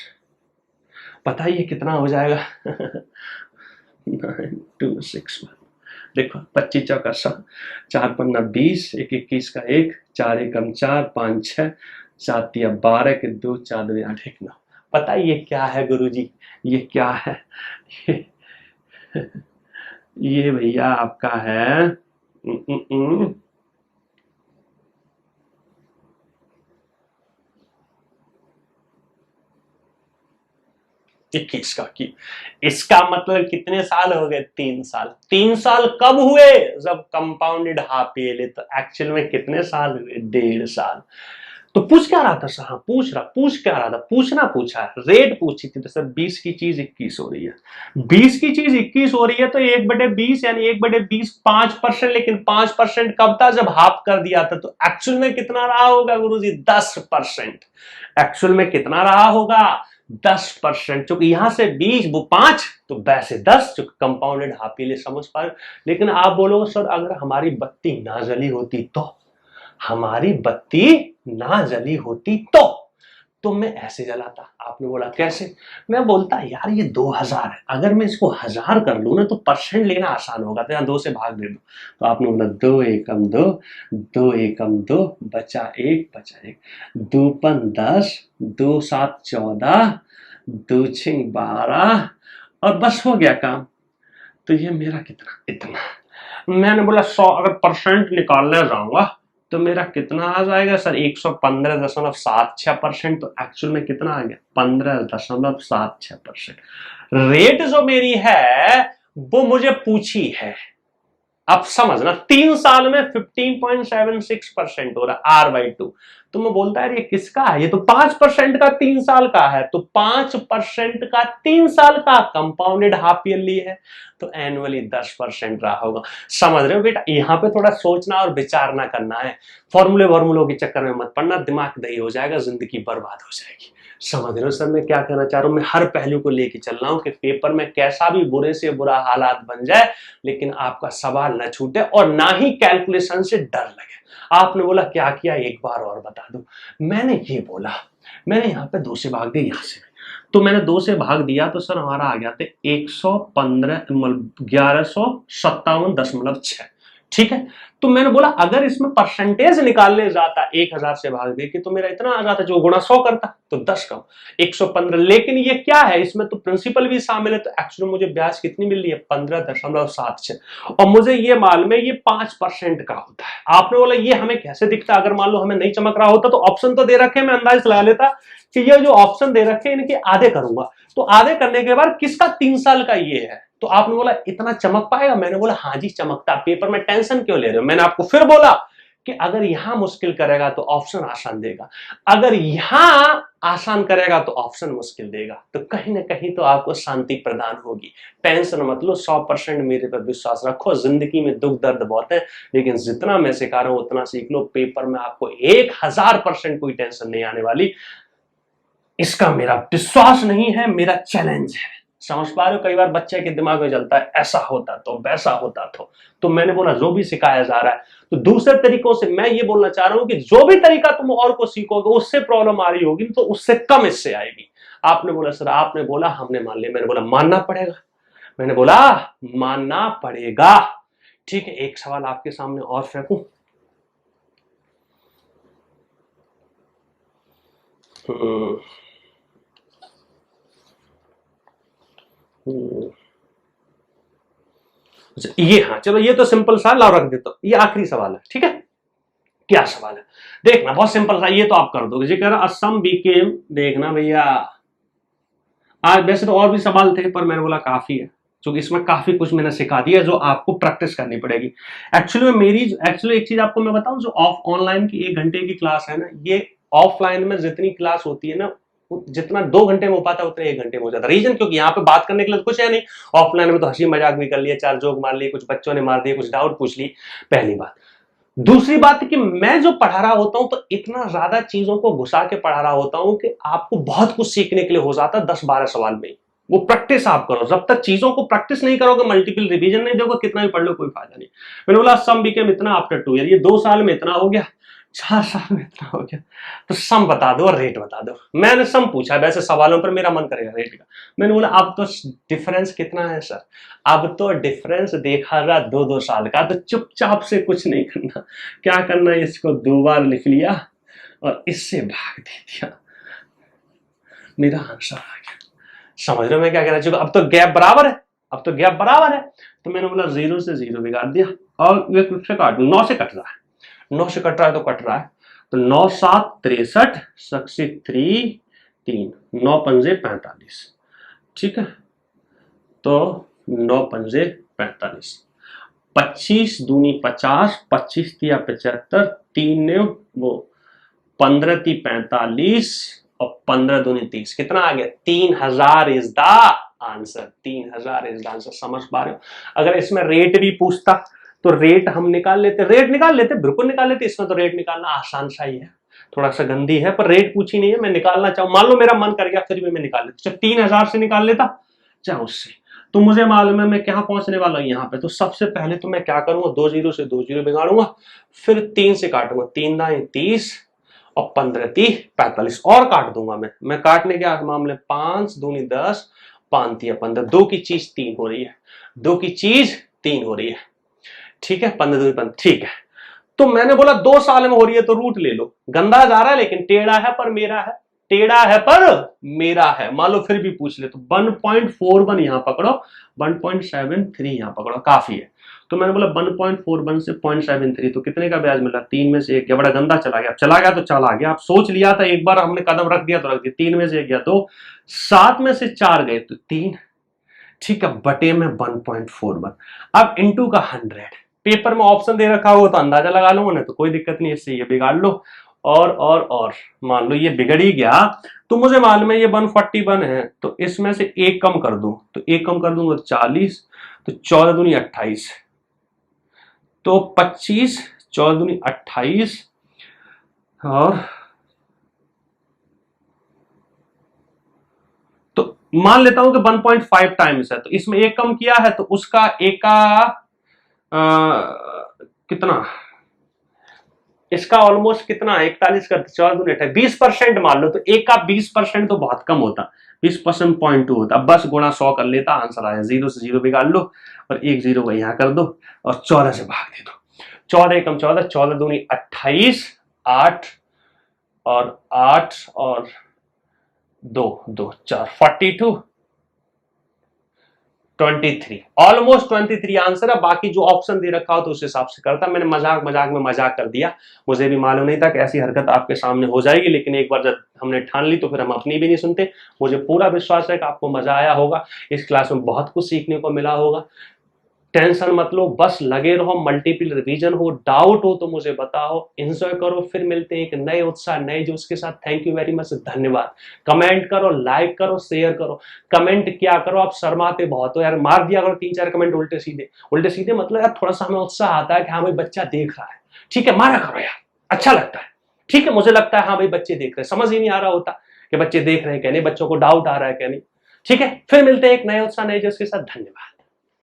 बताइए कितना हो जाएगा 9261। देखो 25 चौका 100, 4 पन्ना 20, 1 21 का 1, 4 एकम 4, 5 6, 7 तिया 12 के 2, 4 दूनी 8 1 9। पता ये क्या है गुरुजी, ये क्या है ये भैया आपका है 21 का की। इसका मतलब कितने साल हो गए? 3 साल। 3 साल कब हुए? जब कंपाउंडेड हाफ ईयरली। तो एक्चुअल में कितने साल हुए? 1.5 साल। तो पूछ क्या रहा था सर? हाँ, पूछ क्या रहा था? पूछा है, रेट पूछी थी। तो सर 20 की चीज 21 हो रही है, 20 की चीज 21 हो रही है, तो 1/20 यानी 1/20 5%। लेकिन 5% कब था? जब हाफ कर दिया था। तो एक्चुअल में कितना रहा होगा गुरुजी? 10%। एक्चुअल में कितना रहा होगा? 10%। चूंकि यहां से 20 वो 5 तो वैसे 10, चूंकि कंपाउंडेड हाफ ईयरली, समझ पा रहे। लेकिन आप बोलोगे सर अगर हमारी बत्ती ना जली होती तो? हमारी बत्ती ना जली होती तो मैं ऐसे जलाता। आपने बोला कैसे? मैं बोलता यार ये 2000 है, अगर मैं इसको 1000 कर लूं ना तो परसेंट लेना आसान होगा, तो यहां 2 से भाग दे दो। तो आपने बोला 2 एकम 2, 2 एकम 2, बचा 1, 2 पन 10, 2 7 14, 2 6 12, और बस हो गया काम। तो ये मेरा कितना? इतना। मैंने बोला 100 अगर परसेंट निकालने जाऊंगा तो मेरा कितना आ जाएगा सर? 115.76%। तो एक्चुअल में कितना आ गया? 15.76%। रेट जो मेरी है वो मुझे पूछी है। अब समझना, 3 साल में 15.76% हो रहा है R/2। तो मैं बोलता है ये किसका है? ये तो 5% का 3 साल का है। तो 5% का 3 साल का कंपाउंडेड हाफ ईयरली है, तो एनुअली 10% रहा होगा। समझ रहे हो बेटा? यहां पे थोड़ा सोचना और विचारना करना है। फॉर्मूलों के चक्कर में मत पड़ना, दिमाग दही हो जाएगा, जिंदगी बर्बाद हो जाएगी। समझ रहे हो सर मैं क्या कहना चाह रहा हूं? मैं हर पहलू को लेके चल रहा हूं कि पेपर में कैसा भी बुरे से बुरा हालात बन जाए, लेकिन आपका सवाल न छूटे और ना ही कैलकुलेशन से डर लगे। आपने बोला क्या किया? एक बार और बता दो। मैंने ये बोला, मैंने यहाँ पे 2 से भाग दिया, यहां से तो मैंने 2 से भाग दिया, तो सर हमारा आ गया था 115 1157.6। ठीक है। तो मैंने बोला अगर इसमें परसेंटेज निकालने जाता 1000 से भाग दे के तो मेरा इतना आ जाता, जो गुणा 100 करता तो 10 कम 115। लेकिन ये क्या है? इसमें तो प्रिंसिपल भी शामिल है। तो एक्चुअली मुझे ब्याज कितनी मिल रही है? 15.76। और मुझे ये मालूम है ये 5% का होता है। आपने बोला ये हमें कैसे दिखता? अगर मान लो हमें नहीं चमक रहा होता तो ऑप्शन तो दे रखे, मैं अंदाज लगा लेता कि ये जो ऑप्शन दे रखे इनके आधे करूंगा। तो आधे करने के बाद किसका 3 साल का ये है? तो आपने बोला इतना चमक पाएगा? मैंने बोला हाँ जी चमकता। पेपर में टेंशन क्यों ले रहे हो? मैंने आपको फिर बोला कि अगर यहां मुश्किल करेगा तो ऑप्शन आसान देगा, अगर यहां आसान करेगा तो ऑप्शन मुश्किल देगा। तो कहीं ना कहीं तो आपको शांति प्रदान होगी। टेंशन मत लो, 100% मेरे पर विश्वास रखो। जिंदगी में दुख दर्द बहुत है, लेकिन जितना मैं सिखा रहा हूं उतना सीख लो। पेपर में आपको 1000% कोई टेंशन नहीं आने वाली। इसका मेरा विश्वास नहीं है, मेरा चैलेंज है। समझ पा रहे हो? कई बार बच्चे के दिमाग में चलता है ऐसा होता तो वैसा होता तो मैंने बोला जो भी सिखाया जा रहा है, तो दूसरे तरीकों से मैं ये बोलना चाह रहा हूं कि जो भी तरीका तुम और को सीखोगे उससे प्रॉब्लम आ रही होगी तो उससे कम इससे आएगी। आपने बोला सर, आपने बोला हमने मान लिया। मैंने बोला मानना पड़ेगा। मैंने बोला मानना पड़ेगा। ठीक है, एक सवाल आपके सामने और फेंकूं। ये हाँ चलो, ये तो सिंपल सा लाओ रख देता हूं। ये आखिरी सवाल है, ठीक है? क्या सवाल है देखना, बहुत सिंपल सा। ये तो आप कर दोगे। ये कह रहा असम बीकेम, देखना भैया। आज वैसे तो और भी सवाल थे पर मैंने बोला काफी है, क्योंकि इसमें काफी कुछ मैंने सिखा दिया जो आपको प्रैक्टिस करनी पड़ेगी। एक्चुअली एक चीज आपको मैं बताऊं, जो ऑनलाइन की 1 घंटे की क्लास है ना, ये ऑफलाइन में जितनी क्लास होती है ना, जितना 2 घंटे में हो पाता है उतना 1 घंटे में हो जाता है। रीजन क्योंकि यहाँ पे बात करने के लिए कुछ है नहीं। ऑफलाइन में तो हंसी मजाक भी कर लिया, 4 जोक मार लिए, कुछ बच्चों ने मार दिए, कुछ डाउट पूछ ली। पहली बात। दूसरी बात कि मैं जो पढ़ा रहा होता हूं तो इतना ज्यादा चीजों को घुसा के पढ़ा रहा होता हूं कि आपको बहुत कुछ सीखने के लिए हो जाता है 10-12 सवाल में। वो प्रैक्टिस आप करो। जब तक चीजों को प्रैक्टिस नहीं करोगे, मल्टीपल रिवीजन नहीं दोगे, कितना भी पढ़ लो कोई फायदा नहीं। मैंने बोला सम बीकेम इतना आफ्टर 2 ईयर, ये 2 साल में इतना हो गया, 4 साल में इतना हो गया। तो सम बता दो और रेट बता दो। मैंने सम पूछा, वैसे सवालों पर मेरा मन करेगा रेट का। मैंने बोला अब तो डिफरेंस कितना है सर? अब तो डिफरेंस देखा रहा 2-2 साल का। तो चुपचाप से कुछ नहीं करना। क्या करना है, इसको 2 बार लिख लिया और इससे भाग दे दिया, मेरा आंसर आ गया। समझ रहे हो मैं क्या कहना चाहूंगा? अब तो गैप बराबर है, अब तो गैप बराबर है। तो मैंने बोला 0 से 0 बिगाड़ दिया और ये किससे काट दूं? 9 से कट रहा है, 9 से कट रहा है तो कट रहा है। तो 9 7 63, 63 3, 9 पंजे 45, ठीक है, तो 9 पंजे 45, 25 दूनी 50, 25 तिया 75, 3 ने वो 15 ती 45 और 15 दूनी 30, कितना आ गया? 3000 is the answer. 3000 is the answer. समझ पा रहे हो? अगर इसमें रेट भी पूछता तो रेट हम निकाल लेते, बिल्कुल निकाल लेते। इसमें तो रेट निकालना आसान सा ही है, थोड़ा सा गंदी है, पर रेट पूछी नहीं है। मैं निकालना चाहूं, मान लो मेरा मन कर गया, फिर भी मैं निकाल लेता। 3000 से निकाल लेता, चाहे उससे। तो मुझे मालूम है मैं क्या पहुंचने वाला हूं यहाँ पे। तो सबसे पहले तो मैं क्या करूंगा, 2 जीरो से 2 जीरो बिगाड़ूंगा, फिर 3 से काटूंगा, 3 दाएं 30 और 15 ती 45 और काट दूंगा मैं काटने के मामले 5 दूनी 10, 5 तिया 15, 2 की चीज 3 हो रही है, 2 की चीज 3 हो रही है। ठीक है, 15 दूनी 15, ठीक है। तो मैंने बोला 2 साल में हो रही है तो रूट ले लो। गंदा जा रहा है लेकिन टेढ़ा है पर मेरा है, टेढ़ा है पर मेरा है। मान लो फिर भी पूछ ले तो 1.41 यहां पकड़ो, 1.73 यहां पकड़ो, काफी है। तो मैंने बोला 1.41 से 0.73, तो कितने का ब्याज मिला? 3 में से 1 गया। बड़ा गंदा चला गया, अब चला गया तो चला गया। आप सोच लिया था, एक बार हमने कदम रख दिया तो रख दिया। 3 में से 1 गया तो 7 में से 4 गए तो 3, ठीक है, बटे में 1.41। अब इंटू का 100, पेपर में ऑप्शन दे रखा हो तो अंदाजा लगा लो ना, तो कोई दिक्कत नहीं, इससे ये बिगाड़ लो। और मान लो ये बिगड़ ही गया तो मुझे मालूम है ये 141 है, तो इसमें से 1 कम कर दूं, तो 1 कम कर दूंगा 40, तो 14 दूनी 28, तो 25, 14 दूनी 28 और तो मान लेता हूं कि 1.5 टाइम्स है, तो इसमें 1 कम किया है तो उसका एक का कितना, इसका ऑलमोस्ट कितना, 41 का 14 दूनी 28, 20% मान लो। तो एक का 20% तो बहुत कम होता, 20% 0.2 होता। अब बस गुणा 100 कर लेता, आंसर आया। 0 से 0 बिगाड़ लो और 1 0 को यहां कर दो और 14 से भाग दे दो। 14 एकम 14, 14 दूनी 28, 8 और 8 और 2 2 4 42, 23, ऑलमोस्ट 23 आंसर है। बाकी जो ऑप्शन दे रखा हो तो उस हिसाब से करता। मैंने मजाक में मजाक कर दिया, मुझे भी मालूम नहीं था कि ऐसी हरकत आपके सामने हो जाएगी, लेकिन एक बार जब हमने ठान ली तो फिर हम अपनी भी नहीं सुनते। मुझे पूरा विश्वास है कि आपको मजा आया होगा, इस क्लास में बहुत कुछ सीखने को मिला होगा। टेंशन मत लो, बस लगे रहो, मल्टीपल रिवीजन हो, डाउट हो तो मुझे बताओ, एंजॉय करो। फिर मिलते हैं एक नए उत्साह, नए जोश के साथ। थैंक यू वेरी मच, धन्यवाद। कमेंट करो, लाइक करो, शेयर करो। कमेंट क्या करो, आप शर्माते बहुत हो यार, मार दिया करो 3-4 कमेंट उल्टे सीधे, मतलब यार थोड़ा सा हमें उत्साह आता है कि हाँ भाई बच्चा देख रहा है। ठीक है, मारा करो यार, अच्छा लगता है। ठीक है, मुझे लगता है हाँ भाई बच्चे देख रहे हैं, समझ ही नहीं आ रहा होता कि बच्चे देख रहे हैं क्या नहीं, बच्चों को डाउट आ रहा है क्या नहीं। ठीक है, फिर मिलते हैं एक नए उत्साह, नए जोश के साथ। धन्यवाद।